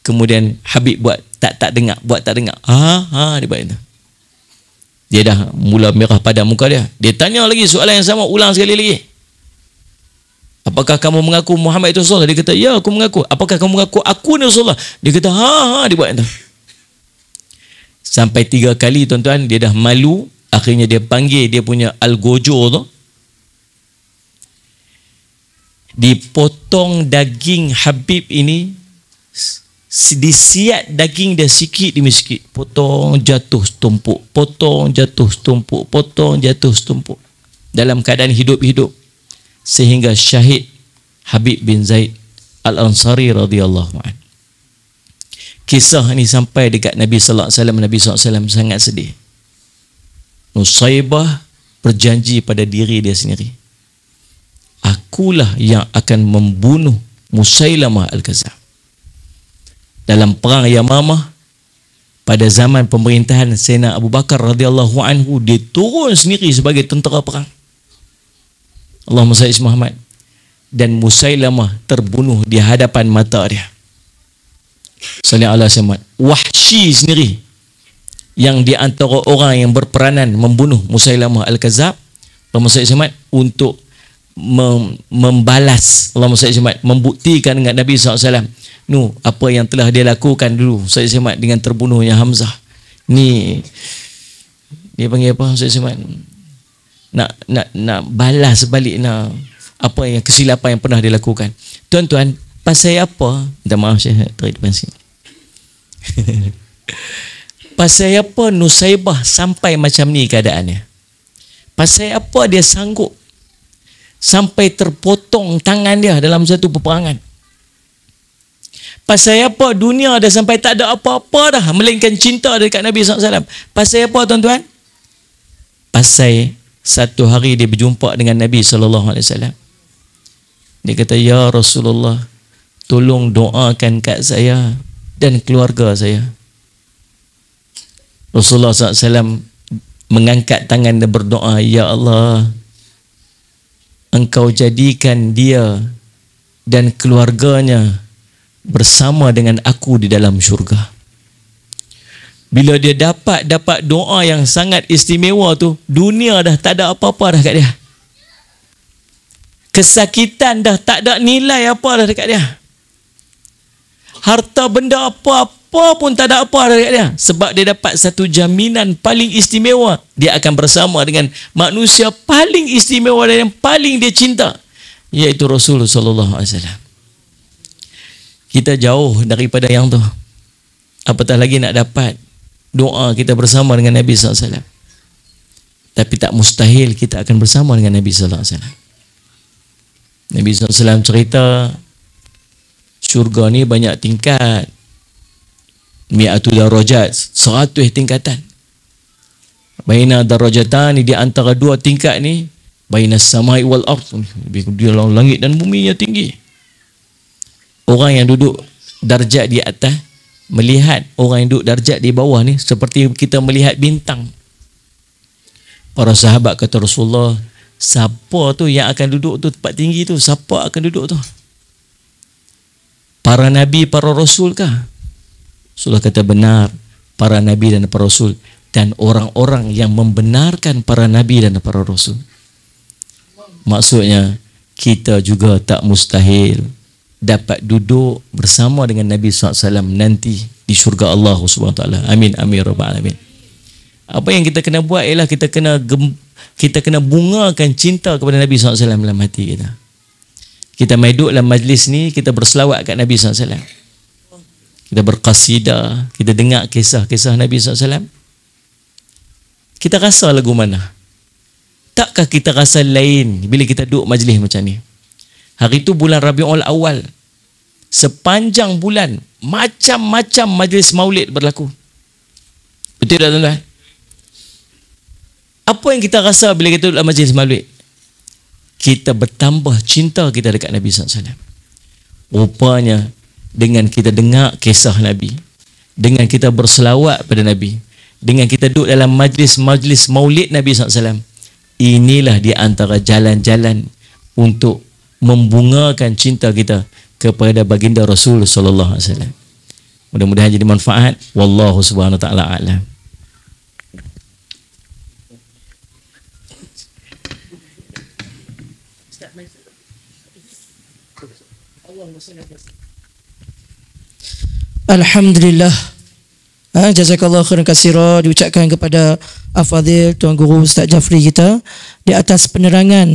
Kemudian Habib buat tak dengar. Dia buat itu. Dia dah mula merah pada muka dia. Dia tanya lagi soalan yang sama, ulang sekali lagi. Apakah kamu mengaku Muhammad itu Rasulullah? Dia kata, ya, aku mengaku. Apakah kamu mengaku aku ni Rasulullah? Dia kata, dia buat itu. Sampai 3 kali, tuan-tuan, dia dah malu. Akhirnya dia panggil dia punya algojo tu. Dipotong daging Habib ini, disiat daging dia sikit demi sikit. Potong, jatuh, setumpuk. Potong, jatuh, setumpuk. Potong, jatuh, setumpuk. Dalam keadaan hidup-hidup. Sehingga syahid Habib bin Zaid Al-Ansari radhiyallahu anhu. Kisah ni sampai dekat Nabi sallallahu alaihi wasallam. Nabi sallallahu alaihi wasallam sangat sedih. Nusaibah berjanji pada diri dia sendiri, akulah yang akan membunuh Musailamah Al-Kadzdzab. Dalam perang Yamamah pada zaman pemerintahan Sayyidina Abu Bakar radhiyallahu anhu, dia turun sendiri sebagai tentera perang. Allahumma salli Muhammad. Dan Musailamah terbunuh di hadapan mata dia. Sallallahu alaihi wasallam. Wahsy sendiri yang di antara orang yang berperanan membunuh Musailamah Al-Kadzdzab, Allahumma salli Muhammad, untuk membalas, Allahumma salli Muhammad, membuktikan dengan Nabi SAW apa yang telah dia lakukan dulu sallallahu alaihi wasallam dengan terbunuhnya Hamzah. Ni dia panggil apa sallallahu alaihi wasallam? Nak balas balik apa yang kesilapan yang pernah dilakukan. Tuan-tuan, pasal apa? Minta maaf saya tarik depan sini. Pasal apa Nusaibah sampai macam ni keadaannya? Pasal apa dia sanggup sampai terpotong tangan dia dalam satu peperangan? Pasal apa dunia dah sampai tak ada apa-apa dah melainkan cinta dekat Nabi SAW? Pasal apa, tuan-tuan? Pasal satu hari dia berjumpa dengan Nabi SAW. Dia kata, ya Rasulullah, tolong doakan kat saya dan keluarga saya. Rasulullah SAW mengangkat tangan dan berdoa, ya Allah, Engkau jadikan dia dan keluarganya bersama dengan aku di dalam syurga. Bila dia dapat doa yang sangat istimewa tu, dunia dah tak ada apa-apa dah kat dia. Kesakitan dah tak ada nilai apa dah dekat dia. Harta benda apa-apa pun tak ada apa dah dekat dia. Sebab dia dapat satu jaminan paling istimewa. Dia akan bersama dengan manusia paling istimewa dan yang paling dia cinta, iaitu Rasulullah SAW. Kita jauh daripada yang tu. Apatah lagi nak dapat doa kita bersama dengan Nabi SAW. Tapi tak mustahil kita akan bersama dengan Nabi SAW. Nabi SAW cerita, syurga ni banyak tingkat. Mi'atu darajat, 100 tingkatan. Baina darajatan ni, di antara 2 tingkat ni, baina samai wal ardh, di langit dan bumi yang tinggi. Orang yang duduk darjat di atas melihat orang yang duduk darjat di bawah ni seperti kita melihat bintang. Para sahabat kata, Rasulullah, siapa tu yang akan duduk tu tempat tinggi tu? Siapa akan duduk tu? Para nabi, para rasul kah? Rasulullah kata, benar, para nabi dan para rasul, dan orang-orang yang membenarkan para nabi dan para rasul. Maksudnya kita juga tak mustahil dapat duduk bersama dengan Nabi SAW nanti di syurga Allah SWT. Amin, amin, rabbal alamin. Apa yang kita kena buat ialah kita kena bungakan cinta kepada Nabi SAW dalam hati kita. Kita mai duduk dalam majlis ni, kita berselawat kat Nabi SAW. Kita berqasidah, kita dengar kisah-kisah Nabi SAW. Kita rasa lagu mana? Takkah kita rasa lain bila kita duduk majlis macam ni? Hari tu bulan Rabiul Awal. Sepanjang bulan, macam-macam majlis maulid berlaku. Betul tak tuan-tuan? Apa yang kita rasa bila kita duduk dalam majlis maulid? Kita bertambah cinta kita dekat Nabi SAW. Rupanya dengan kita dengar kisah Nabi, dengan kita berselawat pada Nabi, dengan kita duduk dalam majlis-majlis maulid Nabi SAW, inilah di antara jalan-jalan untuk membungakan cinta kita kepada baginda Rasul sallallahu alaihi wasallam. Mudah-mudahan jadi manfaat. Wallahu subhanahu wa ta'ala a'lam. Alhamdulillah. Jazakallah khairan katsira diucapkan kepada Al-Fadhil Tuan Guru Ustaz Jafri kita di atas penerangan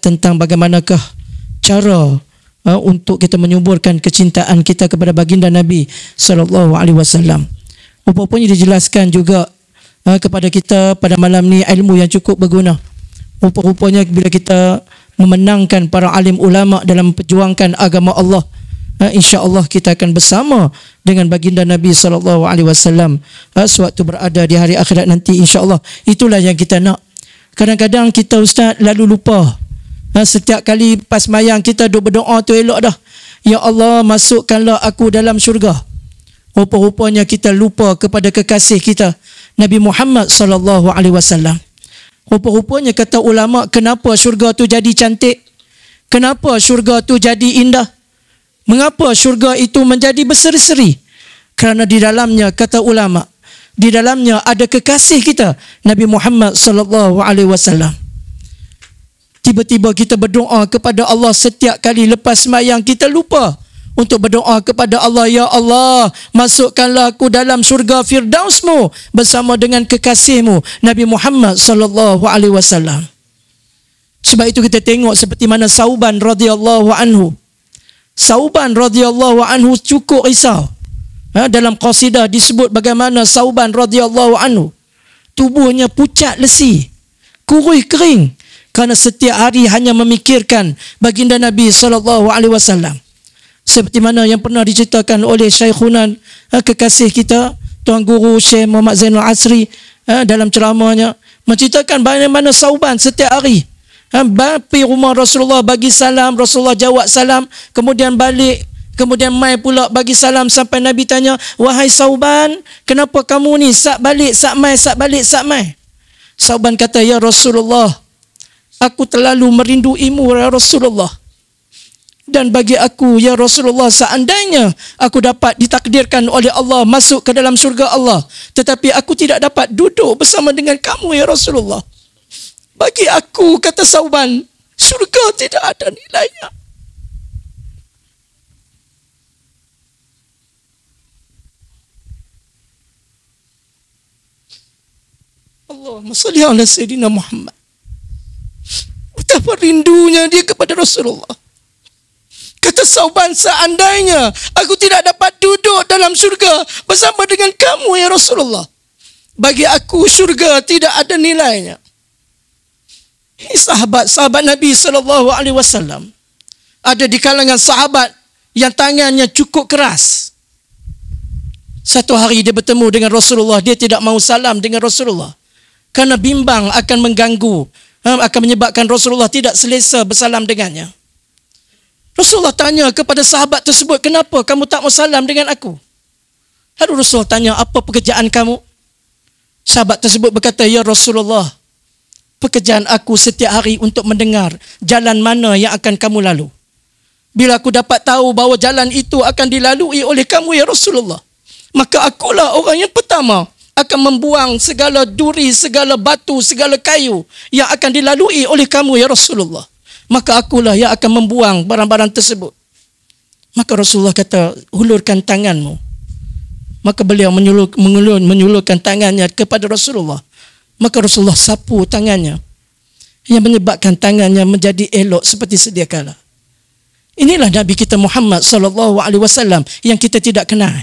tentang bagaimanakah cara untuk kita menyuburkan kecintaan kita kepada baginda Nabi sallallahu alaihi wasallam. Rupanya dijelaskan juga kepada kita pada malam ni ilmu yang cukup berguna. Rupa-rupanya bila kita memenangkan para alim ulama dalam perjuangkan agama Allah, insya-Allah kita akan bersama dengan baginda Nabi sallallahu alaihi wasallam sewaktu berada di hari akhirat nanti, insya-Allah. Itulah yang kita nak. Kadang-kadang kita ustaz lalu lupa. Setiap kali pas mayang kita duk berdoa tu elok dah. Ya Allah, masukkanlah aku dalam syurga. Rupa-rupanya kita lupa kepada kekasih kita Nabi Muhammad sallallahu alaihi wasallam. Rupa-rupanya kata ulama, kenapa syurga tu jadi cantik? Kenapa syurga tu jadi indah? Mengapa syurga itu menjadi berseri-seri? Kerana di dalamnya, kata ulama, di dalamnya ada kekasih kita Nabi Muhammad sallallahu alaihi wasallam. Tiba-tiba kita berdoa kepada Allah setiap kali lepas sembahyang, kita lupa untuk berdoa kepada Allah, ya Allah, masukkanlah aku dalam syurga Firdausmu bersama dengan kekasihmu Nabi Muhammad sallallahu alaihi wasallam. Sebab itu kita tengok seperti mana Sauban radhiyallahu anhu. Sauban radhiyallahu anhu cukup risau. Dalam qasidah disebut bagaimana Sauban radhiyallahu anhu tubuhnya pucat lesi, kurui kering, kerana setiap hari hanya memikirkan baginda Nabi sallallahu alaihi wasallam. Seperti mana yang pernah diceritakan oleh Syekhuna, kekasih kita Tuan Guru Syekh Muhammad Zainul Asri, dalam ceramahnya menceritakan bagaimana Sauban setiap hari pergi rumah Rasulullah bagi salam, Rasulullah jawab salam, kemudian balik, kemudian mai pula bagi salam sampai Nabi tanya, wahai Sauban, kenapa kamu ni sak balik sak mai, sak balik sak mai? Sauban kata, ya Rasulullah, aku terlalu merinduimu ya Rasulullah. Dan bagi aku ya Rasulullah, seandainya aku dapat ditakdirkan oleh Allah masuk ke dalam syurga Allah, tetapi aku tidak dapat duduk bersama dengan kamu ya Rasulullah. Bagi aku, kata Sauban, syurga tidak ada nilainya. Allahumma salli ala Sayyidina Muhammad. Betapa rindunya dia kepada Rasulullah. Kata Sauban, seandainya aku tidak dapat duduk dalam syurga bersama dengan kamu ya Rasulullah, bagi aku syurga tidak ada nilainya. Ini sahabat Nabi SAW. Ada di kalangan sahabat yang tangannya cukup keras. Satu hari dia bertemu dengan Rasulullah, dia tidak mau salam dengan Rasulullah kerana bimbang akan mengganggu, akan menyebabkan Rasulullah tidak selesa bersalam dengannya. Rasulullah tanya kepada sahabat tersebut, kenapa kamu tak mau salam dengan aku? Lalu Rasulullah tanya, apa pekerjaan kamu? Sahabat tersebut berkata, ya Rasulullah, pekerjaan aku setiap hari untuk mendengar jalan mana yang akan kamu lalu. Bila aku dapat tahu bahawa jalan itu akan dilalui oleh kamu ya Rasulullah, maka akulah orang yang pertama akan membuang segala duri, segala batu, segala kayu yang akan dilalui oleh kamu ya Rasulullah. Maka akulah yang akan membuang barang-barang tersebut. Maka Rasulullah kata, hulurkan tanganmu. Maka beliau menyulurkan tangannya kepada Rasulullah. Maka Rasulullah sapu tangannya, yang menyebabkan tangannya menjadi elok seperti sedia kala. Inilah Nabi kita Muhammad sallallahu alaihi wasallam yang kita tidak kenal.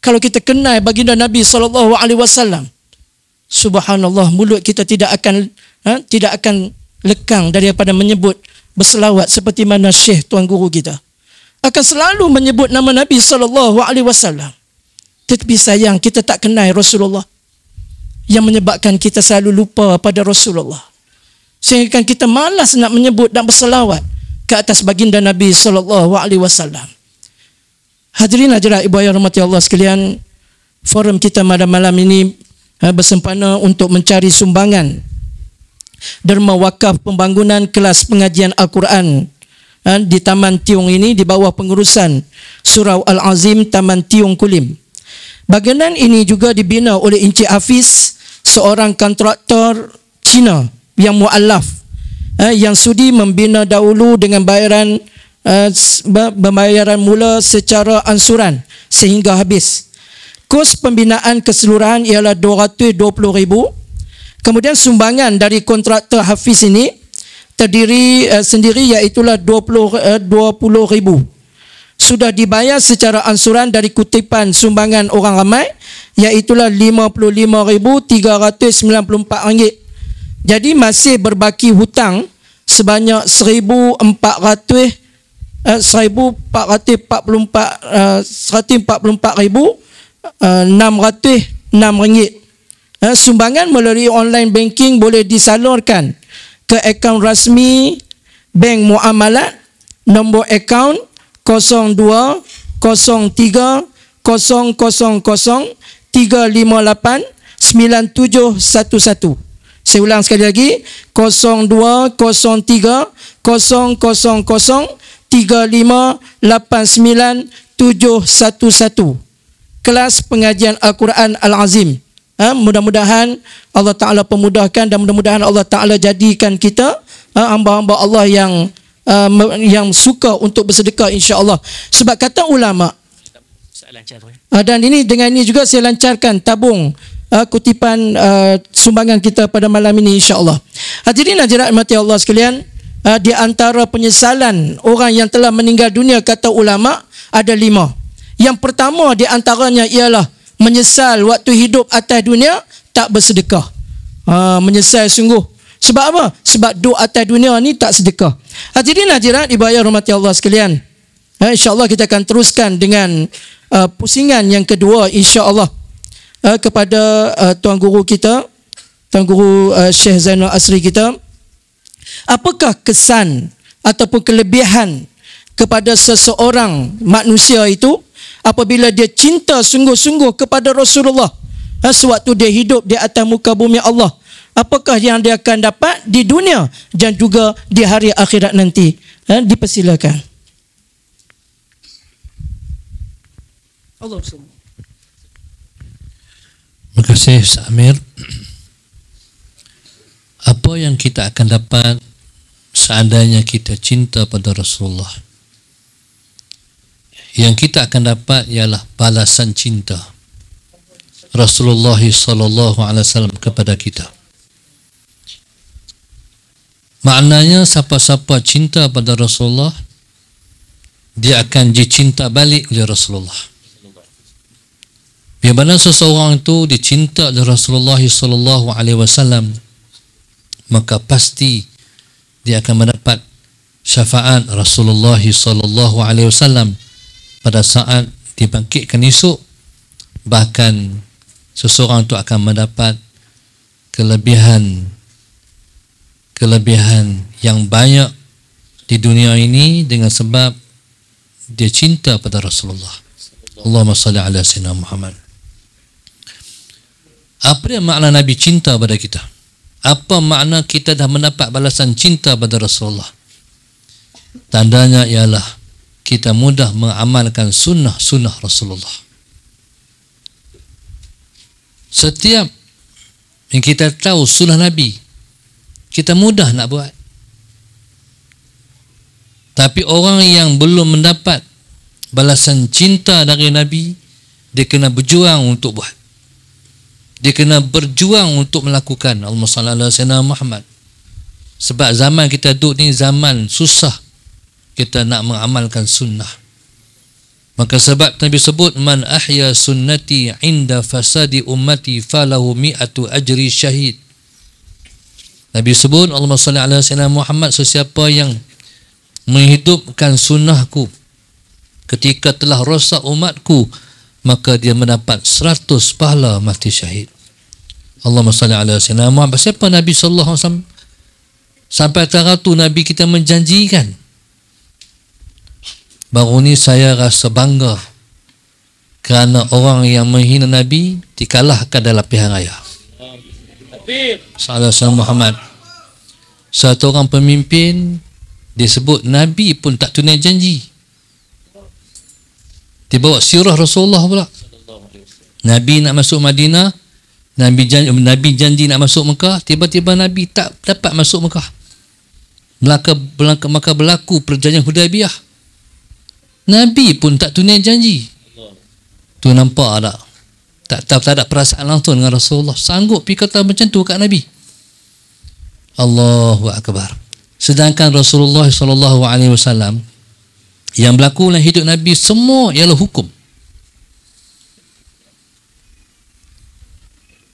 Kalau kita kenal baginda Nabi sallallahu alaihi wasallam, subhanallah, mulut kita tidak akan lekang daripada menyebut berselawat seperti mana Syekh tuan guru kita akan selalu menyebut nama Nabi sallallahu alaihi wasallam. Tetapi sayang kita tak kenal Rasulullah, yang menyebabkan kita selalu lupa pada Rasulullah, sehingga kita malas nak menyebut dan berselawat ke atas baginda Nabi sallallahu alaihi wasallam. Hadirin hadirat ibu ayah rahmati Allah sekalian, forum kita malam-malam ini bersempena untuk mencari sumbangan derma wakaf pembangunan kelas pengajian Al-Quran di Taman Tiong ini di bawah pengurusan Surau Al-Azim Taman Tiong Kulim. Bangunan ini juga dibina oleh Encik Hafiz, seorang kontraktor Cina yang mu'alaf, yang sudi membina dahulu dengan bayaran mula secara ansuran sehingga habis. Kos pembinaan keseluruhan ialah RM220,000. Kemudian sumbangan dari kontraktor Hafiz ini terdiri sendiri iaitulah RM20,000. Sudah dibayar secara ansuran dari kutipan sumbangan orang ramai, iaitulah RM55,394. Jadi masih berbaki hutang sebanyak 144,606 ringgit. Sumbangan melalui online banking boleh disalurkan ke akaun rasmi Bank Muamalat, nombor akaun 020300358911. Saya ulang sekali lagi, 020300358911. Kelas pengajian Al-Quran Al-Azim. Mudah-mudahan Allah Ta'ala pemudahkan dan mudah-mudahan Allah Ta'ala jadikan kita hamba-hamba Allah yang suka untuk bersedekah, insya-Allah. Sebab kata ulama, dan dengan ini juga saya lancarkan tabung kutipan sumbangan kita pada malam ini, insya-Allah. Hadirin hadirat rahmati Allah sekalian, di antara penyesalan orang yang telah meninggal dunia kata ulama ada 5. Yang pertama di antaranya ialah menyesal waktu hidup atas dunia tak bersedekah. Menyesal sungguh. Sebab apa? Sebab duduk atas dunia ni tak sedekah. Hadirin hadirat ibu ayah rahmati Allah sekalian, insya-Allah kita akan teruskan dengan pusingan yang kedua, insya-Allah, kepada tuan guru kita, tuan guru Syekh Zainal Asri kita. Apakah kesan ataupun kelebihan kepada seseorang manusia itu apabila dia cinta sungguh-sungguh kepada Rasulullah sewaktu dia hidup di atas muka bumi Allah? Apakah yang dia akan dapat di dunia dan juga di hari akhirat nanti? Dipersilakan. Allah SWT. Terima kasih Ustaz Amir. Apa yang kita akan dapat seandainya kita cinta pada Rasulullah? Yang kita akan dapat ialah balasan cinta Rasulullah sallallahu alaihi wasallam kepada kita. Maknanya siapa-siapa cinta pada Rasulullah, dia akan dicinta balik oleh Rasulullah. Bila mana seseorang itu dicinta oleh Rasulullah sallallahu alaihi wasallam, maka pasti dia akan mendapat syafaat Rasulullah sallallahu alaihi wasallam pada saat dibangkitkan esok. Bahkan seseorang itu akan mendapat kelebihan yang banyak di dunia ini dengan sebab dia cinta pada Rasulullah. Allahumma salli ala sayyidina Muhammad. Apa yang makna Nabi cinta pada kita? Apa makna kita dah mendapat balasan cinta pada Rasulullah? Tandanya ialah kita mudah mengamalkan sunnah Rasulullah. Setiap yang kita tahu sunnah Nabi, kita mudah nak buat. Tapi orang yang belum mendapat balasan cinta dari Nabi, dia kena berjuang untuk buat. Dia kena berjuang untuk melakukan. Allahumma salli ala sayyidina Muhammad. Sebab zaman kita duduk ni zaman susah. kita nak mengamalkan sunnah. Maka sebab Nabi sebut, man ahya sunnati inda fasadi ummati falahu mi'atu ajri syahid. Nabi sebut, Allahumma salli ala sayyidina Muhammad, sesiapa yang menghidupkan sunnahku ketika telah rosak umatku, maka dia mendapat 100 pahala mati syahid. Allahumma salli ala sayyidina Muhammad. Siapa Nabi sallallahu alaihi wasallam? Sampai tara tu Nabi kita menjanjikan. Baru ni saya rasa bangga kerana orang yang menghina Nabi dikalahkan dalam pilihan raya. Sallallahu Muhammad. Satu orang pemimpin disebut Nabi pun tak tunai janji. Dibawa sirah Rasulullah pula. Nabi nak masuk Madinah, Nabi janji nak masuk Mekah, tiba-tiba Nabi tak dapat masuk Mekah. Maka berlaku perjanjian Hudaibiyah. Nabi pun tak tunai janji. Tu nampak tak ada perasaan langsung dengan Rasulullah. Sanggup pergi kata macam tu kat Nabi. Allahu Akbar. Sedangkan Rasulullah SAW yang berlaku dalam hidup Nabi semua ialah hukum.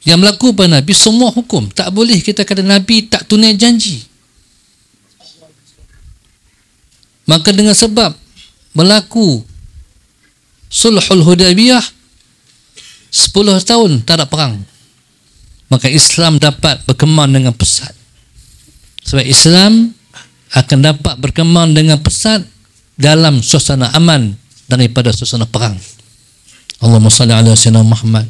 Yang berlaku pada Nabi semua hukum. Tak boleh kita kata Nabi tak tunai janji. Maka dengan sebab berlaku Sulhul Hudaibiyah 10 tahun tak ada perang, maka Islam dapat berkembang dengan pesat. Sebab Islam akan dapat berkembang dengan pesat dalam suasana aman daripada suasana perang. Allahumma salli ala sayyidina Muhammad.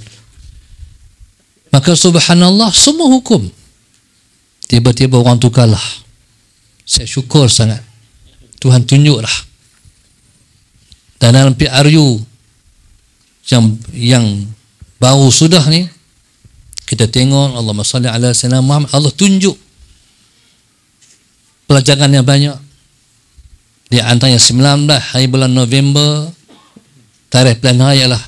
Maka subhanallah, semua hukum tiba-tiba orang tu kalah. Saya syukur sangat Tuhan tunjuklah. Dan dalam PRU yang baru sudah ni, kita tengok Allahumma salli ala sayyidina Muhammad, Allah tunjuk pelajaran yang banyak. Di antaranya 19 hari bulan November, tarikh pilihan raya ialah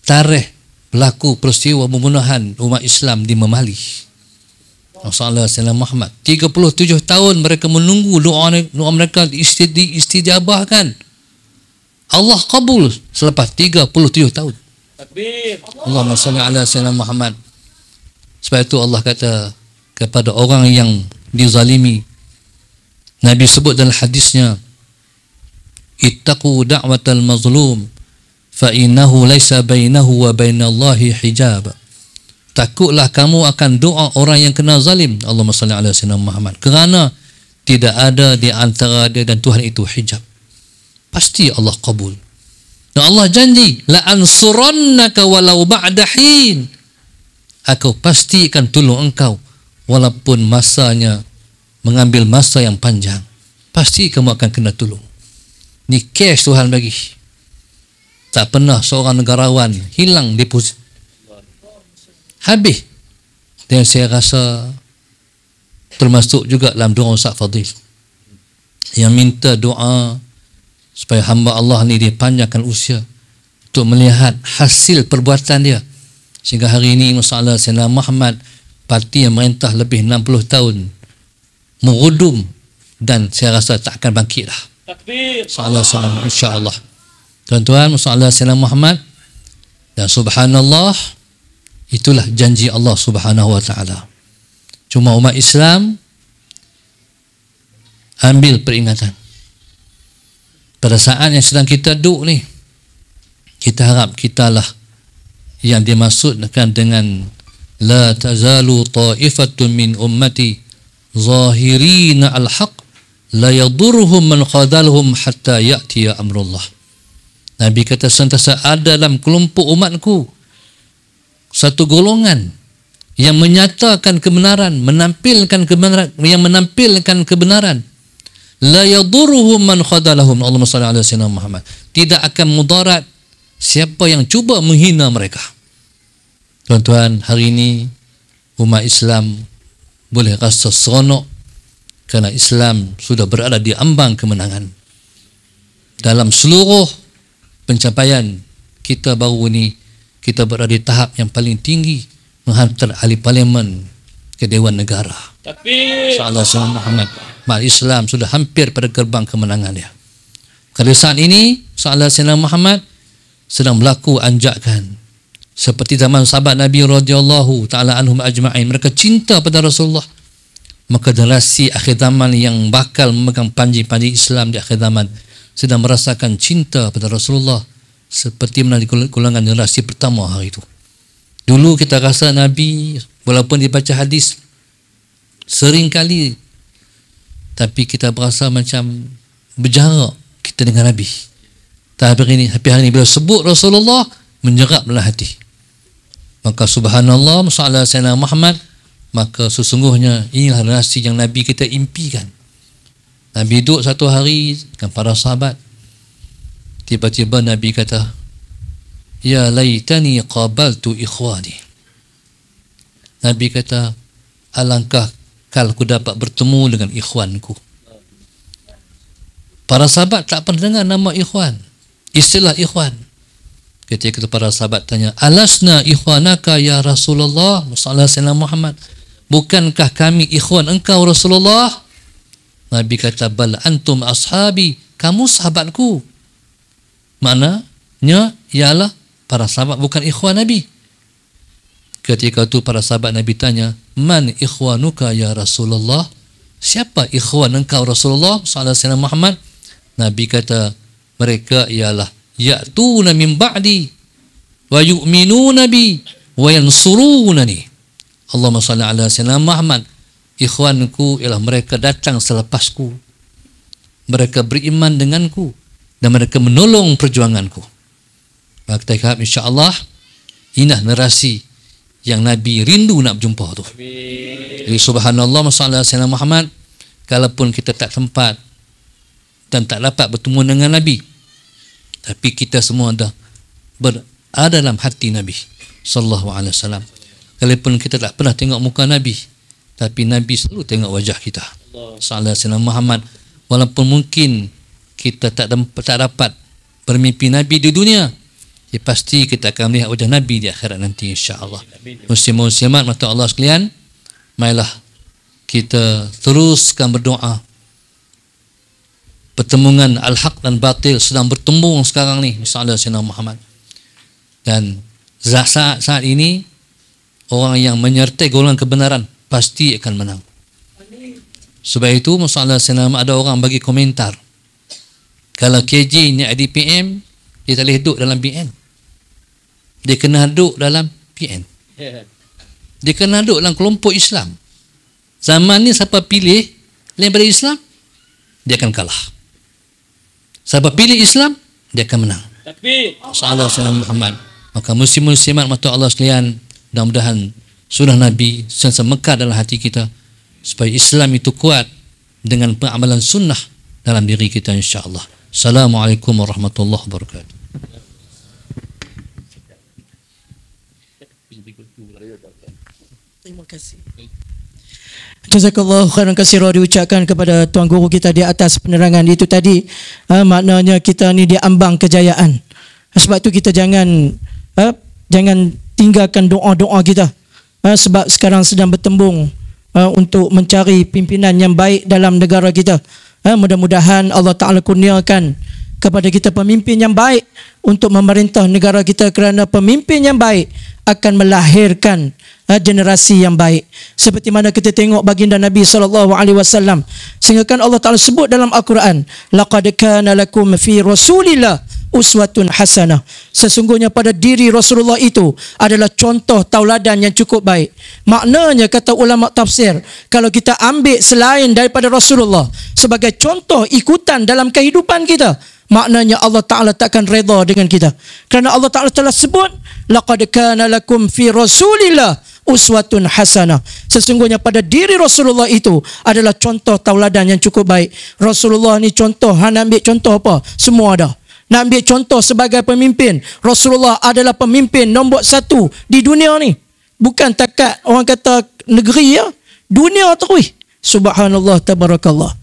tarikh berlaku peristiwa pembunuhan umat Islam di Memali. Rasulullah SAW Muhammad 37 tahun mereka menunggu doa mereka diistijabahkan. Allah kabul selepas 37 tahun. Takbir. Allahumma salli ala sayyidina Muhammad. Sebab itu Allah kata kepada orang yang dizalimi, Nabi sebut dalam hadisnya, ittaqu da'watal mazlum fa innahu laysa bainahu wa bainallahi hijab. Takutlah kamu akan doa orang yang kena zalim. Allahumma salli ala sayyidina Muhammad. Kerana tidak ada di antara dia dan Tuhan itu hijab. Pasti Allah kabul. Dan Allah janji, la ansurannaka walau ba'da hin. Aku pasti akan tolong engkau walaupun masanya mengambil masa yang panjang. Pasti kamu akan kena tolong. Ni cash Tuhan bagi. Tak pernah seorang negarawan hilang deposit. Habis. Dan saya rasa termasuk juga dalam doa Ustaz Fadil yang minta doa supaya hamba Allah ni dipanjangkan usia untuk melihat hasil perbuatan dia, sehingga hari ini masalah Sayyidina Muhammad, parti yang merintah lebih 60 tahun, merudum dan saya rasa tak akan bangkit dah. Takbir. Salam insya-Allah. Tuan-tuan, masalah Sayyidina Muhammad, dan subhanallah, itulah janji Allah Subhanahu wa taala. Cuma umat Islam ambil peringatan. Pada saat yang sedang kita duduk ni, kita harap kitalah yang dimaksudkan dengan la tazalu ta'ifatun min ummati zahirina al-haq la yadurruhum man khadalhum hatta ya'tiya amrullah. Nabi kata sentiasa ada dalam kelompok umatku satu golongan yang menyatakan kebenaran, menampilkan kebenaran, yang menampilkan kebenaran. La yadurruhum man khadalahum. Allahumma salli ala sayyidina Muhammad. Tidak akan mudarat siapa yang cuba menghina mereka. Tuan-tuan, hari ini umat Islam boleh rasa seronok kerana Islam sudah berada di ambang kemenangan. Dalam seluruh pencapaian kita baru ini, kita berada di tahap yang paling tinggi, menghantar ahli parlimen ke Dewan Negara. Takbir. Sallallahu Muhammad. Umat Islam sudah hampir pada gerbang kemenangan dia. Kalau saat ini soalan Sayyidina Muhammad sedang berlaku anjakan seperti zaman sahabat Nabi radhiyallahu taala anhum ajma'in, mereka cinta pada Rasulullah. Maka generasi akhir zaman yang bakal memegang panji-panji Islam di akhir zaman sedang merasakan cinta pada Rasulullah seperti mana di golongan generasi pertama hari itu. Dulu kita rasa Nabi walaupun dibaca hadis sering kali, tapi kita berasa macam berjarak kita dengan Nabi. Tapi hari ini bila sebut Rasulullah menjerap dalam hati. Maka subhanallah masalah Sayyidina Muhammad, maka sesungguhnya inilah generasi yang Nabi kita impikan. Nabi duduk satu hari dengan para sahabat, tiba-tiba Nabi kata, ya laitani qabaltu ikhwani. Nabi kata, alangkah kalau aku dapat bertemu dengan ikhwanku. Para sahabat tak pernah dengar nama ikhwan, istilah ikhwan. Ketika itu para sahabat tanya, alasna ikhwanaka ya Rasulullah sallallahu alaihi Muhammad, bukankah kami ikhwan engkau Rasulullah? Nabi kata, bal antum ashabi, kamu sahabatku. Maknanya ialah para sahabat bukan ikhwan Nabi. Ketika itu para sahabat Nabi tanya, man ikhwanuka ya Rasulullah, siapa ikhwan engkau Rasulullah sallallahu alaihi Muhammad? Nabi kata, mereka ialah ya'tuna min ba'di wa yu'minuna bi wa yansurunani. Allahumma salli ala sayyidina Muhammad. Ikhwanku ialah mereka datang selepasku, mereka beriman denganku dan mereka menolong perjuanganku. Maka kita harap insya-Allah inilah generasi yang Nabi rindu nak berjumpa tu. Jadi subhanallah masalah sayyidina Muhammad, kalaupun kita tak sempat dan tak dapat bertemu dengan Nabi, tapi kita semua dah berada dalam hati Nabi sallallahu alaihi wasallam. Kalaupun kita tak pernah tengok muka Nabi, tapi Nabi selalu tengok wajah kita sallallahu alaihi wasallam Muhammad. Walaupun mungkin kita tak dapat bermimpi Nabi di dunia, ya pasti kita akan melihat wajah Nabi di akhirat nanti insya-Allah. Muslim-muslimat mata Allah sekalian, marilah kita teruskan berdoa. Pertemuan al-haq dan batil sedang bertembung sekarang ni insya-Allah Sayyidina Muhammad. Dan saat ini orang yang menyertai golongan kebenaran pasti akan menang. Sebab itu masalah Sayyidina Muhammad, ada orang bagi komentar, kalau KJ ni IDPM, dia tak boleh duduk dalam BN, dia kena duduk dalam PN, dia kena duduk dalam kelompok Islam. Zaman ni siapa pilih lain daripada Islam, dia akan kalah. Siapa pilih Islam, dia akan menang. Salah Sayyidina Muhammad. Maka muslim-muslimat mata Allah sekalian, mudah-mudahan sunnah Nabi sentiasa mekar dalam hati kita, supaya Islam itu kuat dengan pengamalan sunnah dalam diri kita insya-Allah. Assalamualaikum warahmatullahi wabarakatuh. Terima kasih. Jazakallahu khairan katsira diucapkan kepada tuan guru kita di atas penerangan itu tadi. Maknanya kita ni diambang kejayaan. Sebab itu kita jangan tinggalkan doa-doa kita. Sebab sekarang sedang bertembung untuk mencari pimpinan yang baik dalam negara kita. Mudah-mudahan Allah Ta'ala kurniakan kepada kita pemimpin yang baik untuk memerintah negara kita, kerana pemimpin yang baik akan melahirkan generasi yang baik. Seperti mana kita tengok baginda Nabi SAW, sehingga kan Allah Ta'ala sebut dalam Al-Quran, laqad kana lakum fi rasulillah uswatun hasanah. Sesungguhnya pada diri Rasulullah itu adalah contoh tauladan yang cukup baik. Maknanya kata ulama tafsir, kalau kita ambil selain daripada Rasulullah sebagai contoh ikutan dalam kehidupan kita, maknanya Allah Ta'ala takkan redha dengan kita. Kerana Allah Ta'ala telah sebut, laqad kana lakum fi rasulillah uswatun hasanah. Sesungguhnya pada diri Rasulullah itu adalah contoh tauladan yang cukup baik. Rasulullah ni contoh, nak ambil contoh apa? Semua ada. Nak ambil contoh sebagai pemimpin, Rasulullah adalah pemimpin nombor 1 di dunia ni. Bukan takat orang kata negeri ya, dunia terus. Subhanallah, tabarakallah.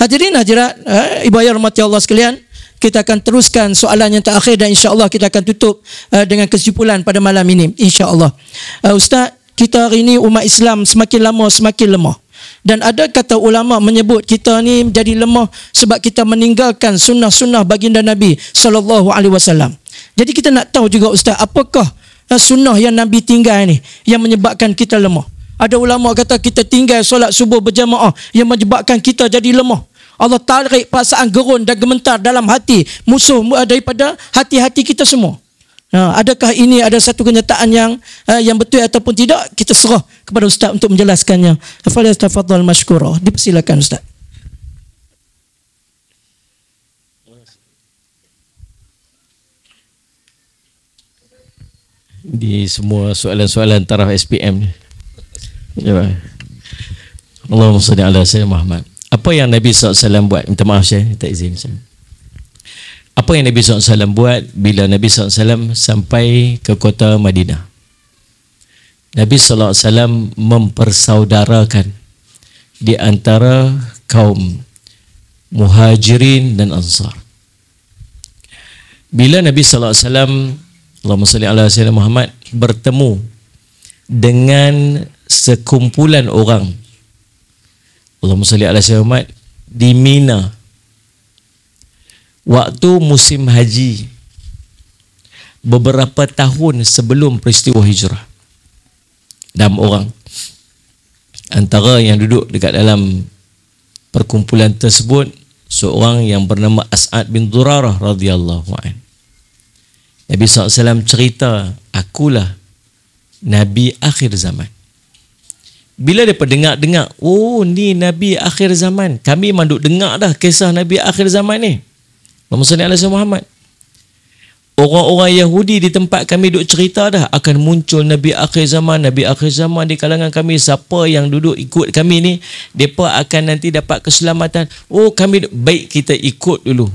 Hadirin hadirat, ibu ayah rahmati Allah sekalian, kita akan teruskan soalan yang terakhir dan insya-Allah kita akan tutup dengan kesimpulan pada malam ini insya-Allah. Ustaz, kita hari ini umat Islam semakin lama semakin lemah. Dan ada kata ulama menyebut kita ni jadi lemah sebab kita meninggalkan sunnah-sunnah baginda Nabi SAW. Jadi kita nak tahu juga Ustaz, apakah sunnah yang Nabi tinggal ni yang menyebabkan kita lemah? Ada ulama kata kita tinggal solat subuh berjamaah yang menyebabkan kita jadi lemah. Allah tarik perasaan gerun dan gemetar dalam hati musuh daripada hati-hati kita semua. Adakah ini ada satu kenyataan yang betul ataupun tidak? Kita serah kepada Ustaz untuk menjelaskannya. Falyatafaddal mashkura. Dipersilakan Ustaz. Di semua soalan-soalan taraf SPM ni. Allahumma salli ala sayyidina Muhammad. Apa yang Nabi SAW buat? Minta maaf saya, tak izin. Apa yang Nabi SAW buat bila Nabi SAW sampai ke kota Madinah? Nabi SAW mempersaudarakan di antara kaum Muhajirin dan Ansar. Bila Nabi SAW, Allahumma salli ala sayyidina Muhammad, bertemu dengan sekumpulan orang, Allahumma salli ala sayyidina Muhammad, di Mina waktu musim haji beberapa tahun sebelum peristiwa hijrah. 6 orang antara yang duduk dekat dalam perkumpulan tersebut seorang yang bernama As'ad bin Durarah radhiyallahu anhu. Nabi SAW cerita, akulah Nabi akhir zaman. Bila mereka dengar, oh ni Nabi akhir zaman, kami memang duk dengar dah kisah Nabi akhir zaman ni. Allahumma salli ala sayyidina Muhammad. Orang-orang Yahudi di tempat kami duk cerita dah akan muncul Nabi akhir zaman, Nabi akhir zaman di kalangan kami. Siapa yang duduk ikut kami ni, mereka akan nanti dapat keselamatan. Oh kami, baik kita ikut dulu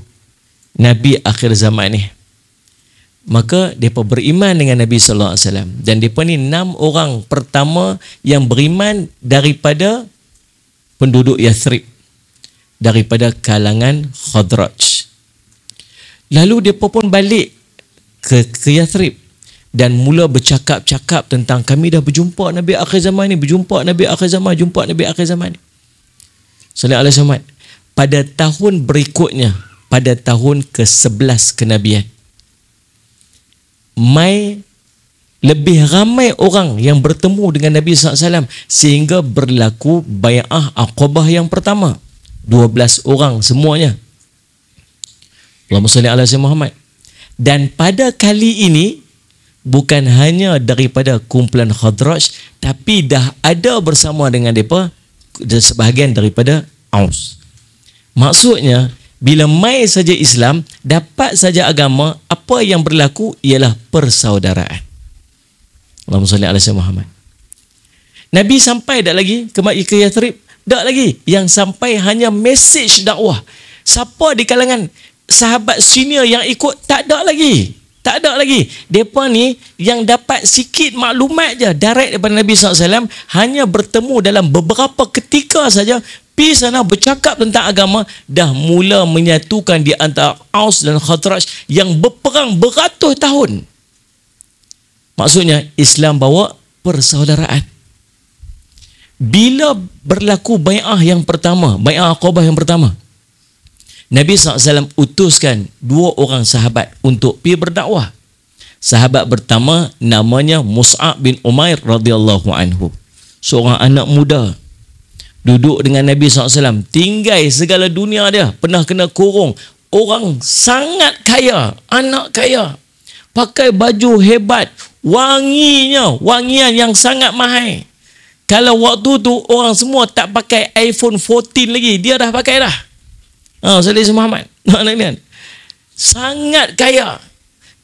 Nabi akhir zaman ni. Maka mereka beriman dengan Nabi SAW. Dan mereka ni 6 orang pertama yang beriman daripada penduduk Yathrib, daripada kalangan Khadraj. Lalu mereka pun balik ke Yathrib dan mula bercakap-cakap tentang kami dah berjumpa Nabi akhir zaman ni, berjumpa Nabi akhir zaman, jumpa Nabi akhir zaman ni. Sallallahu alaihi wasallam. Pada tahun berikutnya, pada tahun ke-11 kenabian, lebih ramai orang yang bertemu dengan Nabi SAW sehingga berlaku bai'ah Aqabah yang pertama. 12 orang semuanya. Allahumma salli ala sayyidina Muhammad. Dan pada kali ini bukan hanya daripada kumpulan Khadraj, tapi dah ada bersama dengan mereka sebahagian daripada Aus. Maksudnya bila mai saja Islam, dapat saja agama, apa yang berlaku ialah persaudaraan. Allahumma salli ala sayyidina Muhammad. Nabi sampai tak lagi ke Yathrib? Tak lagi. Yang sampai hanya mesej dakwah. Siapa di kalangan sahabat senior yang ikut? Tak ada lagi. Tak ada lagi. Mereka ni yang dapat sikit maklumat je direct daripada Nabi SAW, hanya bertemu dalam beberapa ketika saja, pergi sana bercakap tentang agama, dah mula menyatukan di antara Aus dan Khadraj yang berperang beratus tahun. Maksudnya Islam bawa persaudaraan. Bila berlaku bai'ah yang pertama, bai'ah Aqabah yang pertama, Nabi SAW utuskan 2 orang sahabat untuk pergi berdakwah. Sahabat pertama namanya Mus'ab bin Umair radhiyallahu anhu. Seorang anak muda, duduk dengan Nabi SAW, tinggal segala dunia dia, pernah kena kurung. Orang sangat kaya, anak kaya, pakai baju hebat, wanginya, wangian yang sangat mahal. Kalau waktu tu orang semua tak pakai iPhone 14 lagi, dia dah pakai dah. Sallallahu Muhammad. Sangat kaya.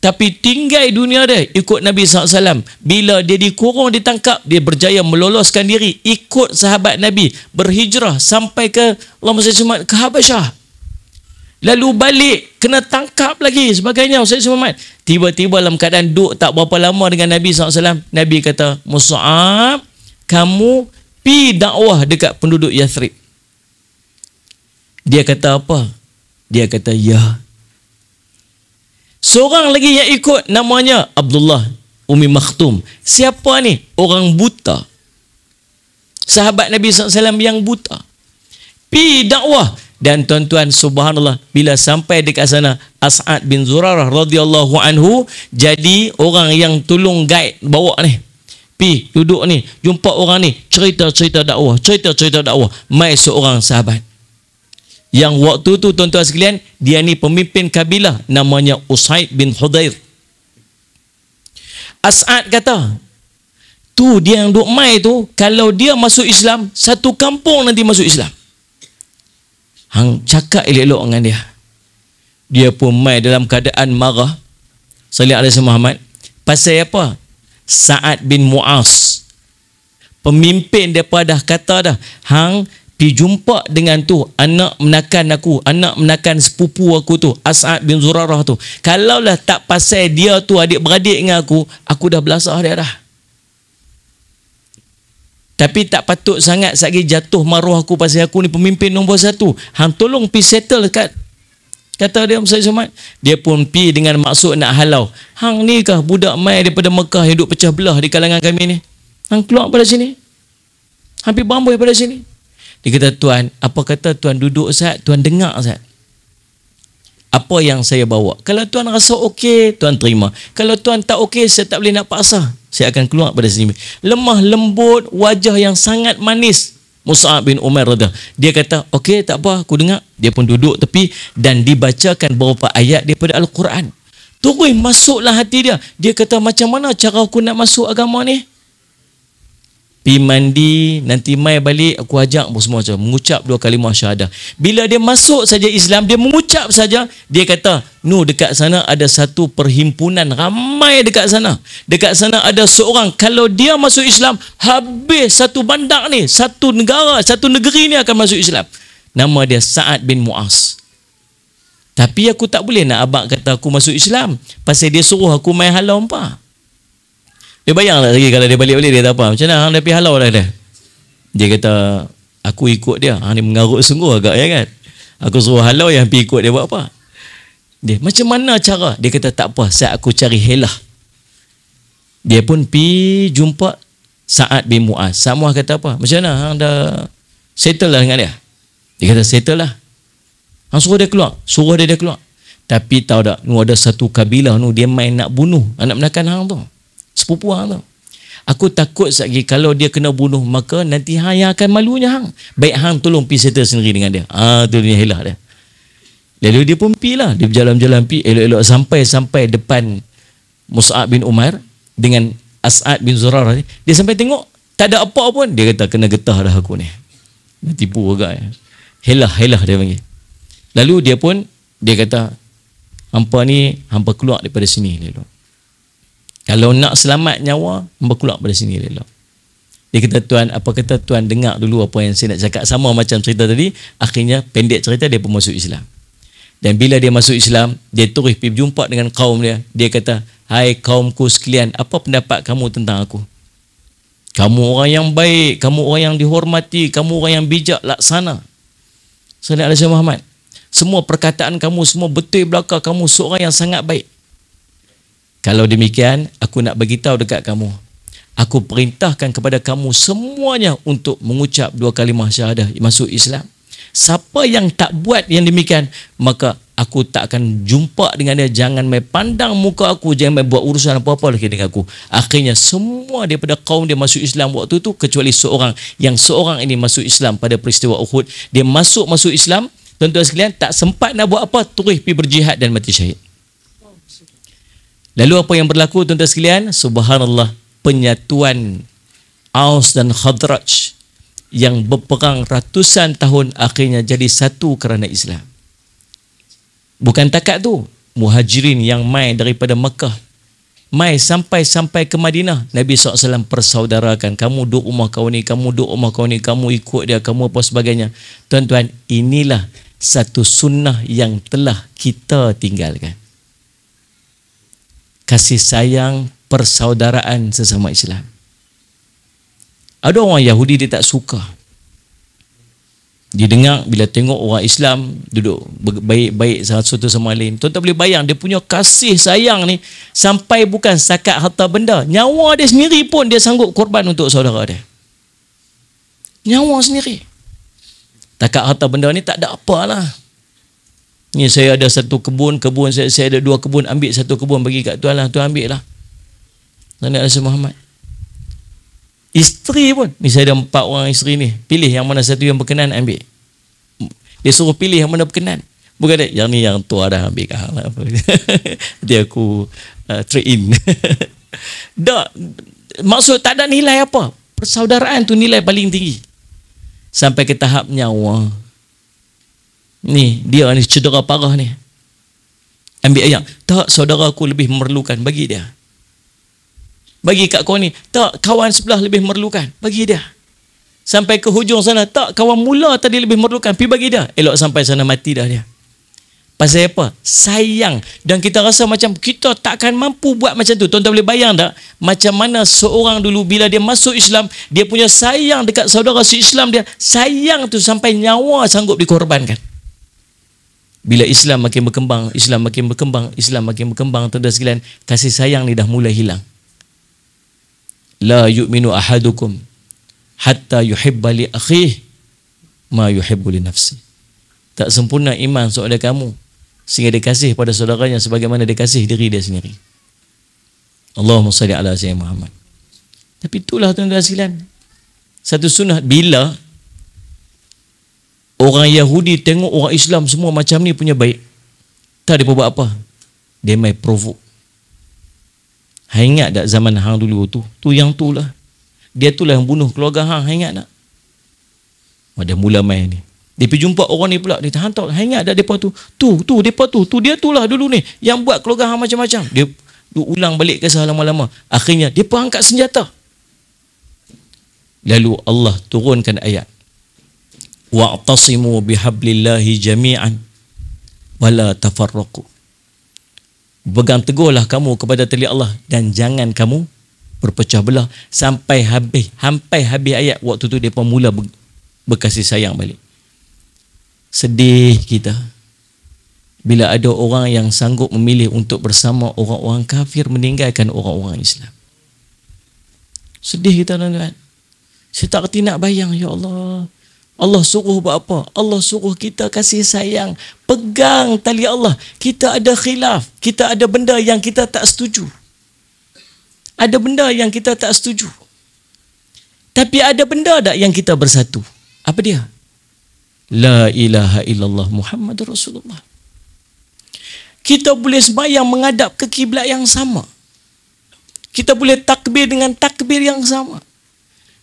Tapi tinggal dunia dia ikut Nabi SAW. Bila dia dikurung, ditangkap, dia berjaya meloloskan diri, ikut sahabat Nabi, berhijrah sampai ke ke Habasyah. Lalu balik, kena tangkap lagi sebagainya. Tiba-tiba dalam keadaan duduk tak berapa lama dengan Nabi SAW, Nabi kata, Mus'ab, kamu pi dakwah dekat penduduk Yathrib. Dia kata apa? Dia kata ya. Seorang lagi yang ikut namanya Abdullah Umi Makhtum. Siapa ni? Orang buta. sahabat Nabi SAW yang buta. Pi dakwah. Dan tuan-tuan, subhanallah, bila sampai dekat sana, As'ad bin Zurarah radhiyallahu anhu jadi orang yang tolong guide bawa ni. Pi duduk ni, jumpa orang ni, cerita-cerita dakwah, cerita-cerita dakwah. Mai seorang sahabat yang waktu tu tuan-tuan sekalian, dia ni pemimpin kabilah namanya Usaid bin Hudayr. As'ad kata, tu dia yang duk mai tu, kalau dia masuk Islam, satu kampung nanti masuk Islam. Hang cakap elok-elok dengan dia. Dia pun mai dalam keadaan marah. Sallallahu alaihi Muhammad. Pasal apa? Sa'ad bin Mu'az, pemimpin daripada dah kata dah, hang pergi jumpa dengan tu anak menakan aku, anak menakan sepupu aku tu, As'ad bin Zurarah tu. Kalaulah tak pasal dia tu adik-beradik dengan aku dah belasah dia dah. Tapi tak patut sangat satgi jatuh maruah aku pasal aku ni pemimpin nombor 1. Hang tolong pergi settle kat, kata dia Ustaz Somad. Dia pun pergi dengan maksud nak halau. Hang ni kah budak mai daripada Mekah yang duk pecah belah di kalangan kami ni? Hang keluar pada sini. Hampir beramboi pada sini. Dia kata, tuan, apa kata tuan duduk Ustaz, tuan dengar Ustaz. Apa yang saya bawa. Kalau tuan rasa okey, tuan terima. Kalau tuan tak okey, saya tak boleh nak paksa. Saya akan keluar pada sini. Lemah lembut, wajah yang sangat manis. Mus'ab bin Umair radhiyallahu. Dia kata, okey, tak apa, aku dengar. Dia pun duduk tepi dan dibacakan beberapa ayat daripada Al-Quran. Terus masuklah hati dia. Dia kata, macam mana cara aku nak masuk agama ni? Pergi mandi, nanti mai balik, aku ajak semua macam mengucap 2 kalimah syahadah. Bila dia masuk saja Islam, dia mengucap saja, dia kata, dekat sana ada satu perhimpunan ramai dekat sana. Dekat sana ada seorang, kalau dia masuk Islam, habis satu bandar ni, satu negara, satu negeri ni akan masuk Islam. Nama dia Sa'ad bin Mu'az. Tapi aku tak boleh nak abang kata aku masuk Islam, pasal dia suruh aku main halau empah. Dia bayang tak lagi kalau dia balik-balik dia tak apa. Macam mana hang dah pergi halau dah dia? Dia kata, aku ikut dia. Hang ni mengarut sungguh agak ya kan? Aku suruh halau yang pergi ikut dia buat apa? Dia, macam mana cara? Dia kata, tak apa, saya aku cari helah. Dia pun pergi jumpa Sa'ad bin Mu'az. Sa'ad Mu'az kata apa? Macam mana hang dah settle lah dengan dia? Dia kata, settle lah. Hang suruh dia keluar. Suruh dia keluar. Tapi tahu tak, ada satu kabilah dia main nak bunuh anak menakan hang tu. Sepupu hang tu. Aku takut lagi kalau dia kena bunuh, maka nanti hang yang akan malunya hang. Baik hang tolong pergi settle sendiri dengan dia. Tu dia helah dia. Lalu dia pun pergi lah. Dia berjalan-jalan pergi elok-elok sampai depan Mus'ab bin Umair dengan As'ad bin Zurarah ni. Dia sampai tengok tak ada apa pun. Dia kata, kena getah dah aku ni. Dia tipu agak. Helah dia panggil. Lalu dia kata, hampa ni hampa keluar daripada sini lalu. Kalau nak selamat nyawa, hamba keluar pada sini elok. Dia kata, tuan, apa kata tuan dengar dulu apa yang saya nak cakap. Sama macam cerita tadi, akhirnya pendek cerita dia pun masuk Islam. Dan bila dia masuk Islam, dia terus pergi jumpa dengan kaum dia. Dia kata, hai kaumku sekalian, apa pendapat kamu tentang aku? Kamu orang yang baik, kamu orang yang dihormati, kamu orang yang bijak laksana. Sallallahu alaihi Muhammad. Semua perkataan kamu semua betul belaka, kamu seorang yang sangat baik. Kalau demikian, aku nak beritahu dekat kamu. Aku perintahkan kepada kamu semuanya untuk mengucap 2 kalimah syahadah masuk Islam. Siapa yang tak buat yang demikian, maka aku tak akan jumpa dengan dia. Jangan main pandang muka aku, jangan main buat urusan apa-apa lagi dengan aku. Akhirnya semua daripada kaum dia masuk Islam waktu itu, kecuali seorang ini masuk Islam pada peristiwa Uhud. Dia masuk Islam, tuan-tuan sekalian, tak sempat nak buat apa, terus pergi berjihad dan mati syahid. Lalu apa yang berlaku tuan-tuan sekalian? Subhanallah, penyatuan Aus dan Khazraj yang berperang ratusan tahun akhirnya jadi satu kerana Islam. Bukan takat tu, Muhajirin yang mai daripada Mekah, mai sampai ke Madinah, Nabi SAW persaudarakan. Kamu duduk rumah kau ni, kamu duduk rumah kau ni, kamu ikut dia, kamu apa sebagainya. Tuan-tuan, inilah satu sunnah yang telah kita tinggalkan. Kasih sayang, persaudaraan sesama Islam. Ada orang Yahudi dia tak suka. Dia dengar bila tengok orang Islam duduk baik-baik satu sama lain. Tuan tak boleh bayang dia punya kasih sayang ni sampai bukan setakat harta benda. Nyawa dia sendiri pun dia sanggup korban untuk saudara dia. Nyawa sendiri. Takat harta benda ni tak ada apalah. Ni saya ada satu kebun saya ada 2 kebun, ambil satu kebun bagi kat tuan lah, tuan ambil lah. Nabi Muhammad. Isteri pun, ni saya ada 4 orang isteri ni, pilih yang mana satu yang berkenan ambil. Dia suruh pilih yang mana berkenan. Bukan dia, yang ni yang tua dah ambil kah lah. Dia aku trade in. Tak, maksud tak ada nilai apa. Persaudaraan tu nilai paling tinggi. Sampai ke tahap nyawa. Ni, dia ni cedera parah ni. Ambil ayat. Tak, saudara aku lebih memerlukan. Bagi dia. Bagi kat kau ni. Tak, kawan sebelah lebih memerlukan. Bagi dia. Sampai ke hujung sana. Tak, kawan mula tadi lebih memerlukan. Pergi bagi dia. Elok sampai sana mati dah dia. Pasal apa? Sayang. Dan kita rasa macam kita takkan mampu buat macam tu. Tuan-tuan boleh bayang tak? Macam mana seorang dulu bila dia masuk Islam, dia punya sayang dekat saudara se-Islam dia. Sayang tu sampai nyawa sanggup dikorbankan. Bila Islam makin berkembang, Islam makin berkembang, Islam makin berkembang, tuan-tuan sekalian, kasih sayang ni dah mulai hilang. La yu'minu ahadukum hatta yuhibba li akhih ma yuhibbu li nafsi. Tak sempurna iman seorang kamu sehingga dia kasih pada saudaranya sebagaimana dia kasih diri dia sendiri. Allahumma salli ala sayyidina Muhammad. Tapi itulah tuan-tuan sekalian, satu sunnah. Bila orang Yahudi tengok orang Islam semua macam ni punya baik, tak dia buat apa? Dia mai provoke. Hang ingat tak zaman hang dulu tu? Tu yang tu lah. Dia tu lah yang bunuh keluarga hang. Hang ingat tak? Dia mula main ni. Dia pergi jumpa orang ni pula. Dia hantar. Hang ingat tak mereka tu? Tu mereka tu. Tu dia tu lah dulu ni. Yang buat keluarga hang macam-macam. Dia ulang balik kisah lama-lama. Akhirnya dia pun angkat senjata. Lalu Allah turunkan ayat. Wa'tasimu bihablillahi jami'an wala tafarraqu. Pegang teguhlah kamu kepada tali Allah dan jangan kamu berpecah belah. Sampai habis ayat. Waktu tu dia pun mula berkasih sayang balik. Sedih kita bila ada orang yang sanggup memilih untuk bersama orang-orang kafir meninggalkan orang-orang Islam. Sedih kita tuan-tuan. Saya tak kerti nak bayang, ya Allah. Allah suruh buat apa? Allah suruh kita kasih sayang. Pegang tali Allah. Kita ada khilaf. Kita ada benda yang kita tak setuju. Ada benda yang kita tak setuju. Tapi ada benda tak yang kita bersatu? Apa dia? La ilaha illallah Muhammadur Rasulullah. Kita boleh sembahyang menghadap ke kiblat yang sama. Kita boleh takbir dengan takbir yang sama.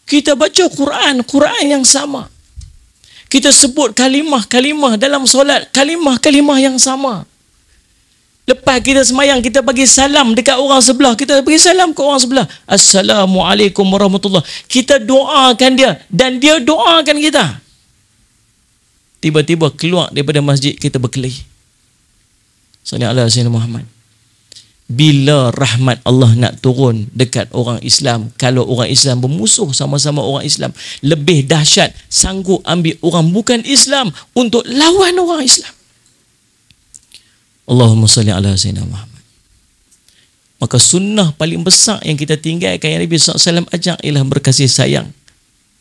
Kita baca Quran yang sama. Kita sebut kalimah-kalimah dalam solat, kalimah-kalimah yang sama. Lepas kita sembahyang, kita bagi salam dekat orang sebelah, kita bagi salam ke orang sebelah. Assalamualaikum warahmatullahi. Kita doakan dia dan dia doakan kita. Tiba-tiba keluar daripada masjid, kita berkelahi. Sallallahu alaihi Muhammad. Bila rahmat Allah nak turun dekat orang Islam, kalau orang Islam bermusuh sama-sama orang Islam, lebih dahsyat sanggup ambil orang bukan Islam untuk lawan orang Islam. Allahumma salli ala sayyidina Muhammad. Maka sunnah paling besar yang kita tinggalkan yang Nabi SAW ajak ialah berkasih sayang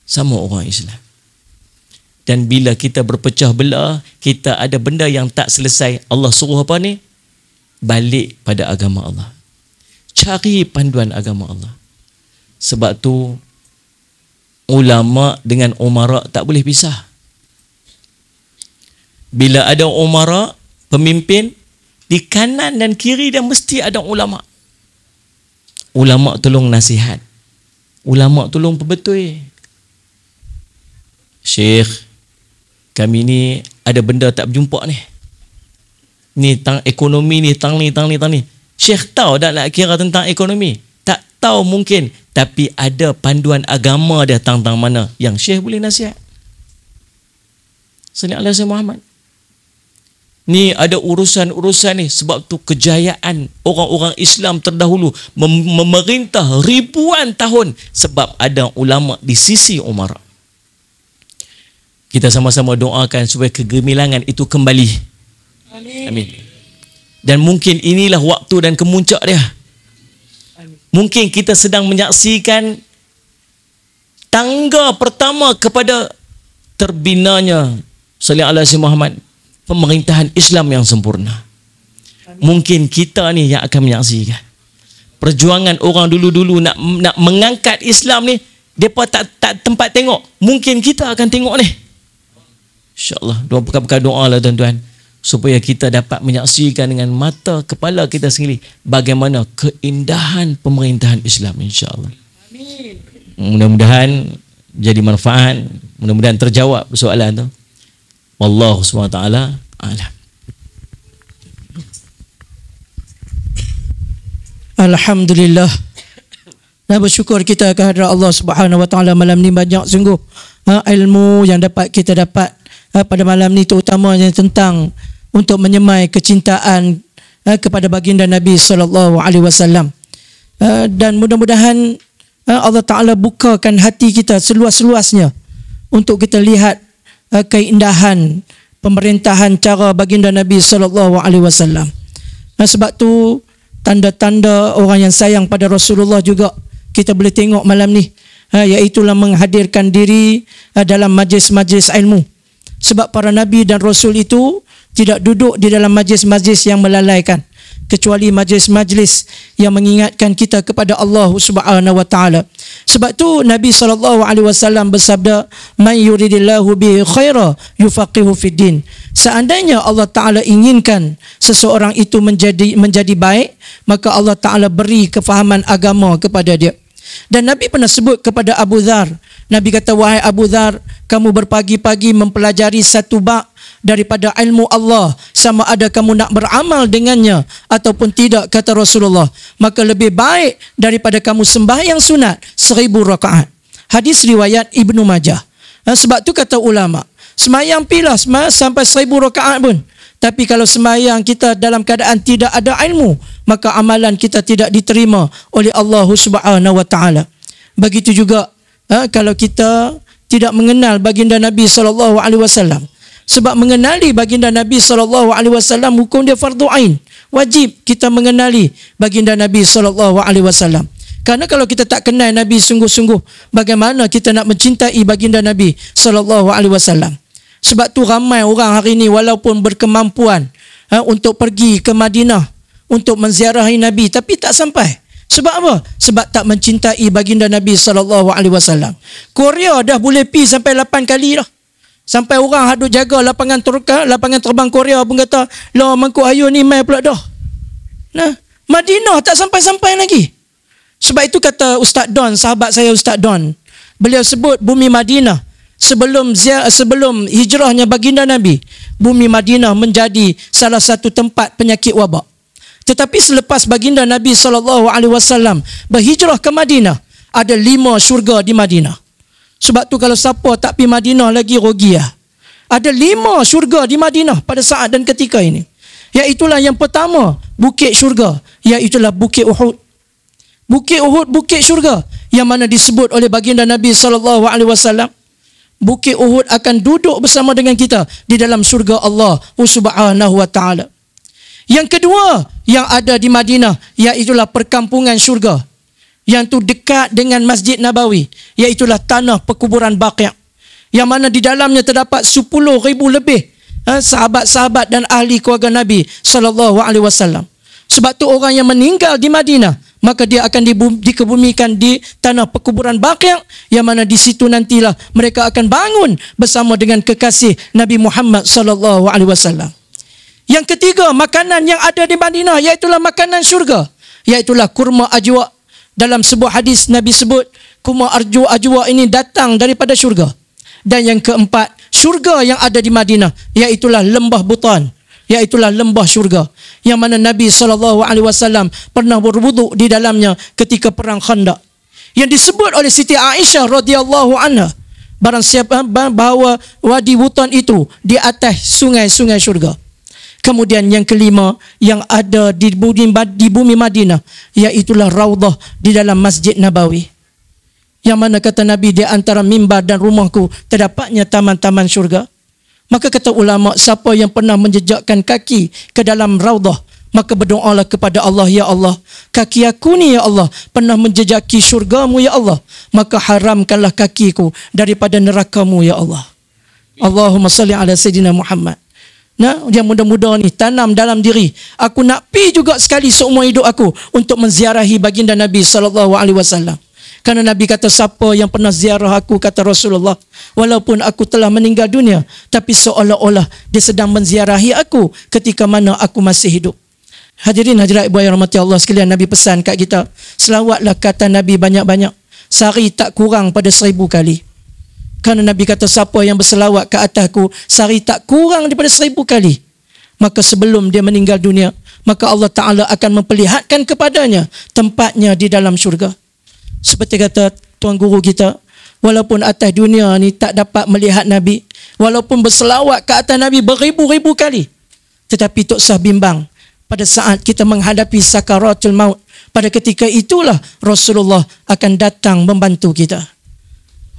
sama orang Islam. Dan bila kita berpecah belah, kita ada benda yang tak selesai, Allah suruh apa ni? Balik pada agama Allah. Cari panduan agama Allah. Sebab tu ulama dengan umara tak boleh pisah. Bila ada umara, pemimpin, di kanan dan kiri dia mesti ada ulama. Ulama tolong nasihat. Ulama tolong perbetul. Syekh, kami ni ada benda tak berjumpa ni. Ni tentang ekonomi ni, tentang ni. Syekh tahu tak nak kira tentang ekonomi? Tak tahu mungkin. Tapi ada panduan agama dia tentang mana yang Syekh boleh nasihat. Sallallahu alaihi Muhammad. Ni ada urusan-urusan ni. Sebab tu kejayaan orang-orang Islam terdahulu memerintah ribuan tahun. Sebab ada ulama di sisi umara. Kita sama-sama doakan supaya kegemilangan itu kembali. Amin. Dan mungkin inilah waktu dan kemuncak dia. Amin. Mungkin kita sedang menyaksikan tangga pertama kepada terbinanya sallallahu alaihi wasallam Muhammad, pemerintahan Islam yang sempurna. Mungkin kita ni yang akan menyaksikan perjuangan orang dulu-dulu nak mengangkat Islam ni, depa tak tempat tengok. Mungkin kita akan tengok ni. InsyaAllah, bukan doa lah tuan-tuan, supaya kita dapat menyaksikan dengan mata kepala kita sendiri bagaimana keindahan pemerintahan Islam, insyaAllah. Amin. Mudah-mudahan jadi manfaat, mudah-mudahan terjawab soalan tu. Wallahu SWT a'lam. Alhamdulillah. Dan bersyukur kita kehadrat Allah Subhanahu Wa Taala malam ni banyak sungguh ilmu yang dapat kita dapat pada malam ni, terutamanya tentang untuk menyemai kecintaan kepada baginda Nabi sallallahu alaihi wasallam. Dan mudah-mudahan Allah Taala bukakan hati kita seluas-luasnya untuk kita lihat keindahan pemerintahan cara baginda Nabi sallallahu alaihi wasallam. Sebab tu tanda-tanda orang yang sayang pada Rasulullah juga kita boleh tengok malam ni, iaitulah menghadirkan diri dalam majlis-majlis ilmu. Sebab para nabi dan rasul itu tidak duduk di dalam majlis-majlis yang melalaikan, kecuali majlis-majlis yang mengingatkan kita kepada Allah Subhanahu Wa Taala. Sebab tu Nabi SAW bersabda, "Man yuridillahu bihi khaira yufaqihu fid din." Seandainya Allah Taala inginkan seseorang itu menjadi baik, maka Allah Taala beri kefahaman agama kepada dia. Dan Nabi pernah sebut kepada Abu Dhar, Nabi kata, "Wahai Abu Dhar, kamu berpagi-pagi mempelajari satu bab daripada ilmu Allah, sama ada kamu nak beramal dengannya ataupun tidak," kata Rasulullah, "maka lebih baik daripada kamu sembahyang sunat 1000 rakaat." Hadis riwayat Ibnu Majah. Sebab tu kata ulama, sembahyang pilah sampai 1000 rakaat pun, tapi kalau sembahyang kita dalam keadaan tidak ada ilmu, maka amalan kita tidak diterima oleh Allah Subhanahu Wa Taala. Begitu juga kalau kita tidak mengenal baginda Nabi sallallahu alaihi wasallam. Sebab mengenali baginda Nabi sallallahu alaihi wasallam hukum dia fardu ain. Wajib kita mengenali baginda Nabi sallallahu alaihi wasallam. Karena kalau kita tak kenal Nabi sungguh-sungguh, bagaimana kita nak mencintai baginda Nabi sallallahu alaihi wasallam? Sebab tu ramai orang hari ini walaupun berkemampuan untuk pergi ke Madinah untuk menziarahi Nabi, tapi tak sampai. Sebab apa? Sebab tak mencintai baginda Nabi sallallahu alaihi wasallam. Korea dah boleh pi sampai 8 kali dah. Sampai orang hadut jaga lapangan terbang Korea pun kata, "Lah mangkuk ayo ni mai pula dah." Nah, Madinah tak sampai-sampai lagi. Sebab itu kata Ustaz Don, sahabat saya Ustaz Don, beliau sebut bumi Madinah sebelum hijrahnya baginda Nabi, bumi Madinah menjadi salah satu tempat penyakit wabak. Tetapi selepas baginda Nabi SAW berhijrah ke Madinah, ada 5 syurga di Madinah. Sebab tu kalau siapa tak pergi Madinah lagi rugi lah. Ada 5 syurga di Madinah pada saat dan ketika ini. Iaitulah yang pertama, bukit syurga, iaitulah Bukit Uhud. Bukit Uhud, bukit syurga yang mana disebut oleh baginda Nabi SAW. Bukit Uhud akan duduk bersama dengan kita di dalam syurga Allah Subhanahu Wa Taala. Yang kedua yang ada di Madinah, iaitulah perkampungan syurga yang tu dekat dengan Masjid Nabawi, iaitulah tanah perkuburan Baqi', yang mana di dalamnya terdapat 10,000 lebih sahabat-sahabat dan ahli keluarga Nabi sallallahu alaihi wasallam. Sebab tu orang yang meninggal di Madinah, maka dia akan dikebumikan di tanah perkuburan Baqi', yang mana di situ nantilah mereka akan bangun bersama dengan kekasih Nabi Muhammad sallallahu alaihi wasallam. Yang ketiga, makanan yang ada di Madinah, iaitulah makanan syurga, iaitulah kurma ajwa. Dalam sebuah hadis Nabi sebut kurma ajwa ini datang daripada syurga. Dan yang keempat, syurga yang ada di Madinah, iaitulah lembah Butan, iaitulah lembah syurga, yang mana Nabi SAW pernah berwuduk di dalamnya ketika perang Khandaq, yang disebut oleh Siti Aisyah radhiyallahu anha, barang siapa bahawa wadi Butan itu di atas sungai-sungai syurga. Kemudian yang kelima yang ada di bumi Madinah, iaitulah Raudah di dalam Masjid Nabawi, yang mana kata Nabi, di antara mimbar dan rumahku terdapatnya taman-taman syurga. Maka kata ulama, siapa yang pernah menjejakkan kaki ke dalam Raudah, maka berdoalah kepada Allah, ya Allah, kaki aku ni ya Allah pernah menjejaki syurgamu ya Allah, maka haramkanlah kakiku daripada nerakamu ya Allah. Allahumma salli ala Sayyidina Muhammad. Nah, yang muda-muda ni tanam dalam diri, aku nak pi juga sekali seumur hidup aku untuk menziarahi baginda Nabi SAW. Kerana Nabi kata, siapa yang pernah ziarah aku, kata Rasulullah, walaupun aku telah meninggal dunia, tapi seolah-olah dia sedang menziarahi aku ketika mana aku masih hidup. Hadirin hadirat ibu yang rahmati Allah sekalian, Nabi pesan kat kita, selawatlah kata Nabi banyak-banyak, sehari tak kurang pada 1000 kali. Kerana Nabi kata, siapa yang berselawat ke atasku sehari tak kurang daripada 1000 kali, maka sebelum dia meninggal dunia, maka Allah Ta'ala akan memperlihatkan kepadanya tempatnya di dalam syurga. Seperti kata Tuan Guru kita, walaupun atas dunia ni tak dapat melihat Nabi, walaupun berselawat ke atas Nabi beribu-ribu kali, tetapi tak usah bimbang, pada saat kita menghadapi sakaratul maut, pada ketika itulah Rasulullah akan datang membantu kita.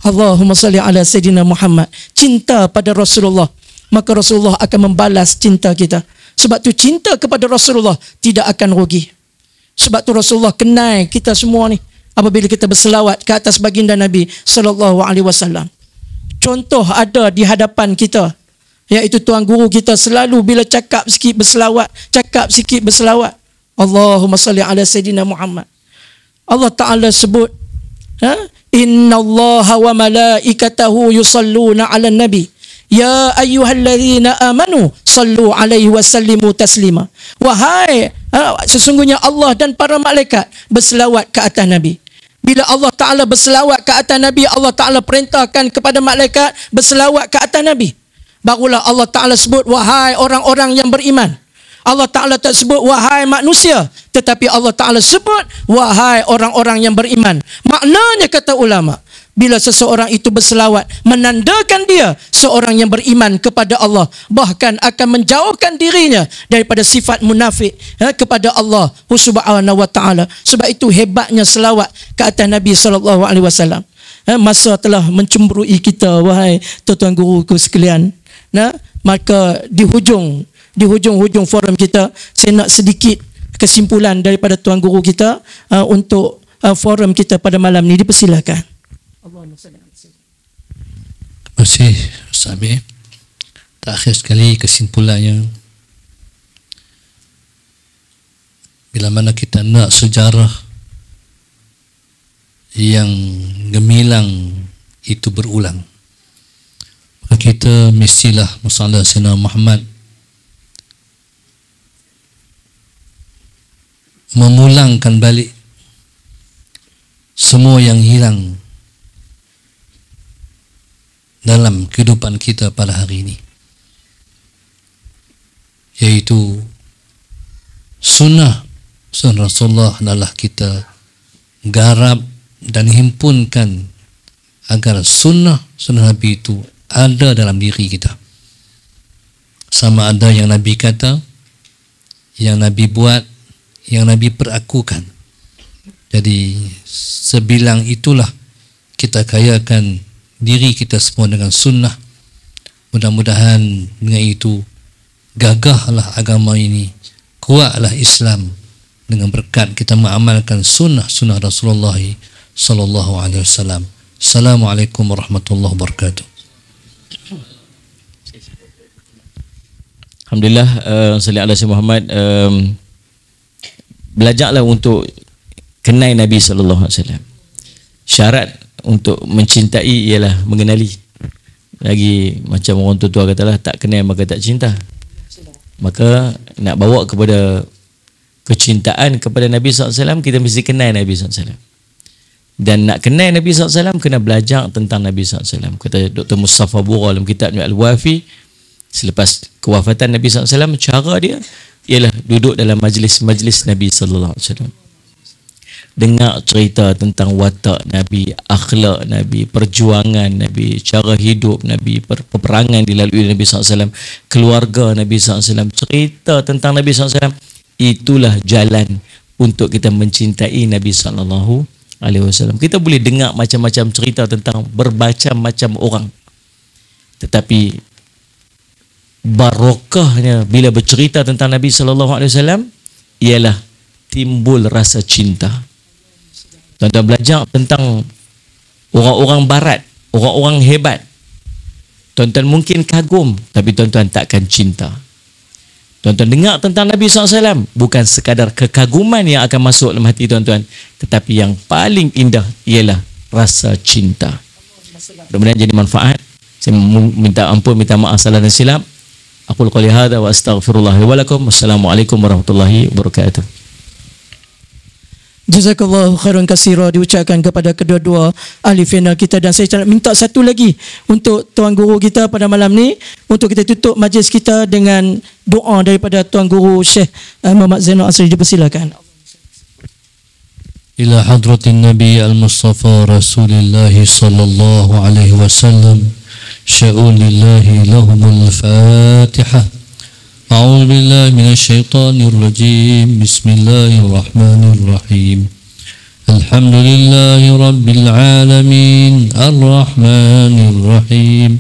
Allahumma salli ala Sayyidina Muhammad. Cinta pada Rasulullah, maka Rasulullah akan membalas cinta kita. Sebab tu cinta kepada Rasulullah tidak akan rugi. Sebab tu Rasulullah kenal kita semua ni apabila kita berselawat ke atas baginda Nabi SAW. Contoh ada di hadapan kita, iaitu Tuan Guru kita selalu bila cakap sikit berselawat, Allahumma salli ala Sayyidina Muhammad. Allah Ta'ala sebut, Inna Allaha wa malaikatahu yusalluna ala nabi ya ayyuhalladzina amanu sallu alaihi wa sallimu taslima. Wahai, sesungguhnya Allah dan para malaikat berselawat ke atas Nabi. Bila Allah Ta'ala berselawat ke atas Nabi, Allah Ta'ala perintahkan kepada malaikat berselawat ke atas Nabi. Barulah Allah Ta'ala sebut, wahai orang-orang yang beriman. Allah Ta'ala tak sebut wahai manusia, tetapi Allah Ta'ala sebut wahai orang-orang yang beriman. Maknanya, kata ulama, bila seseorang itu berselawat, menandakan dia seorang yang beriman kepada Allah, bahkan akan menjauhkan dirinya daripada sifat munafik kepada Allah Subhanahu wa Ta'ala. Sebab itu hebatnya selawat ke atas Nabi SAW. Masa telah mencemburui kita, wahai tuan-tuan guruku sekalian. Maka di hujung forum kita, saya nak sedikit kesimpulan daripada Tuan Guru kita untuk forum kita pada malam ni. Dipersilakan. Terima kasih Ustaz Amir. Terakhir sekali kesimpulannya, bila mana kita nak sejarah yang gemilang itu berulang, maka kita mestilah masalah Sayyidina Muhammad memulangkan balik semua yang hilang dalam kehidupan kita pada hari ini, yaitu sunnah Rasulullah adalah kita garap dan himpunkan agar sunnah Nabi itu ada dalam diri kita. Sama ada yang Nabi kata, yang Nabi buat, yang Nabi perakukan. Jadi sebilang itulah kita kayakan diri kita semua dengan sunnah. Mudah-mudahan dengan itu gagahlah agama ini, kuatlah Islam dengan berkat kita mengamalkan sunnah Rasulullah sallallahu alaihi wasallam. Assalamualaikum warahmatullahi wabarakatuh. Alhamdulillah, salli ala Sayyidina Muhammad. Belajarlah untuk kenal Nabi sallallahu alaihi wasallam. Syarat untuk mencintai ialah mengenali. Lagi macam orang tua katalah, tak kenal maka tak cinta. Maka nak bawa kepada kecintaan kepada Nabi sallallahu alaihi wasallam, kita mesti kenal Nabi sallallahu alaihi wasallam. Dan nak kenal Nabi sallallahu alaihi wasallam, kena belajar tentang Nabi sallallahu alaihi wasallam. Kata Dr. Mustafa Bura dalam kitabnya Al-Wafi, selepas kewafatan Nabi sallallahu alaihi wasallam, cara dia ialah duduk dalam majlis-majlis Nabi sallallahu alaihi wasallam. Dengar cerita tentang watak Nabi, akhlak Nabi, perjuangan Nabi, cara hidup Nabi, peperangan dilalui Nabi sallallahu alaihi wasallam, keluarga Nabi sallallahu alaihi wasallam, cerita tentang Nabi sallallahu alaihi wasallam. Itulah jalan untuk kita mencintai Nabi sallallahu alaihi wasallam. Kita boleh dengar macam-macam cerita tentang bermacam-macam orang, tetapi barokahnya bila bercerita tentang Nabi sallallahu alaihi wasallam, ialah timbul rasa cinta. Tuan-tuan belajar tentang orang-orang barat, orang-orang hebat. Tuan-tuan mungkin kagum, tapi tuan-tuan takkan cinta. Tuan-tuan dengar tentang Nabi SAW, bukan sekadar kekaguman yang akan masuk dalam hati tuan-tuan, tetapi yang paling indah ialah rasa cinta. Mudah-mudahan jadi manfaat. Saya minta ampun, minta maaf salah dan silap. Aqul qouli hadza wa astaghfirullah wa lakum. Wassalamualaikum warahmatullahi wabarakatuh. Jazakallahu khairan katsira diucapkan kepada kedua-dua ahli final kita, dan saya nak minta satu lagi untuk tuan guru kita pada malam ni, untuk kita tutup majlis kita dengan doa daripada tuan guru Syekh Muhammad Zainal Asri. Dipersilakan. Ila hadratin Nabi al-Mustafa Rasulullah sallallahu alaihi wasallam, sya'ulillahi lahumul Fatihah. أعوذ بالله من الشيطان الرجيم بسم الله الرحمن الرحيم الحمد لله رب العالمين الرحمن الرحيم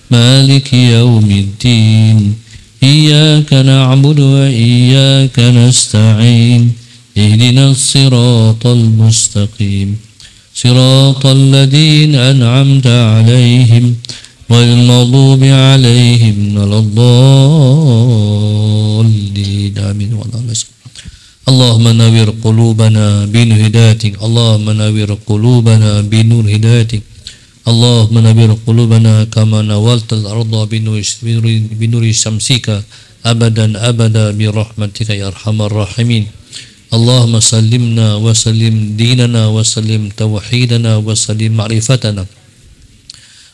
مالك يوم الدين إياك نعبد وإياك نستعين اهدنا الصراط المستقيم صراط الذين أنعمت عليهم والمغضوب عليهم ولا الضالين آمين. اللهم نور قلوبنا بنور هدايتك اللهم نور قلوبنا بنور هدايتك اللهم نور قلوبنا كما نورت الأرض بنور شمسك أبدا أبدا برحمتك يا أرحم الراحمين. اللهم سلمنا وسلم ديننا وسلم توحيدنا وسلم معرفتنا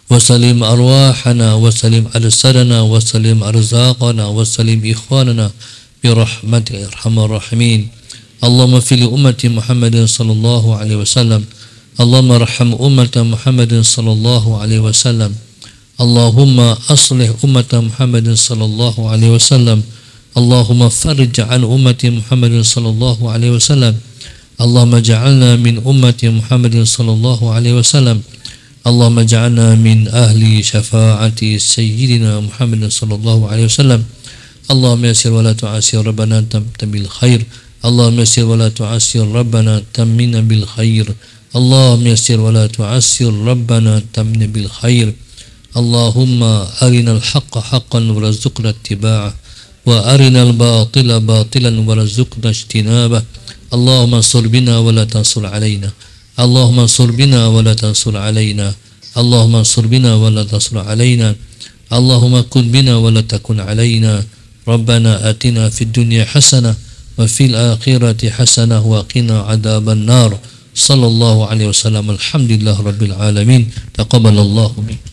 وسلم أرواحنا وسلم أجسادنا وسلم أرزاقنا وسلم إخواننا برحمتك يا أرحم الراحمين. اللهم في لأمة محمد صلى الله عليه وسلم اللهم ارحم أمة محمد صلى الله عليه وسلم. اللهم أصلح أمة محمد صلى الله عليه وسلم. اللهم فرج عن أمة محمد صلى الله عليه وسلم. اللهم اجعلنا من أمة محمد صلى الله عليه وسلم. اللهم اجعلنا من أهل شفاعة سيدنا محمد صلى الله عليه وسلم. اللهم يسر ولا تعسر ربنا تمن بالخير. اللهم يسر ولا تعسر ربنا تمن بالخير. اللهم يسر ولا تعسر ربنا تمن بالخير. اللهم أرنا الحق حقا وارزقنا اتباعه وأرنا الباطل باطلا وارزقنا اجتنابه. اللهم انصر بنا ولا تنصر علينا. اللهم انصر بنا ولا تنصر علينا. اللهم انصر بنا ولا تنصر علينا. اللهم كن بنا ولا تكن علينا. ربنا آتنا في الدنيا حسنة وفي الآخرة حسنة وقنا عذاب النار. صلى الله عليه وسلم. الحمد لله رب العالمين. تقبل الله منك.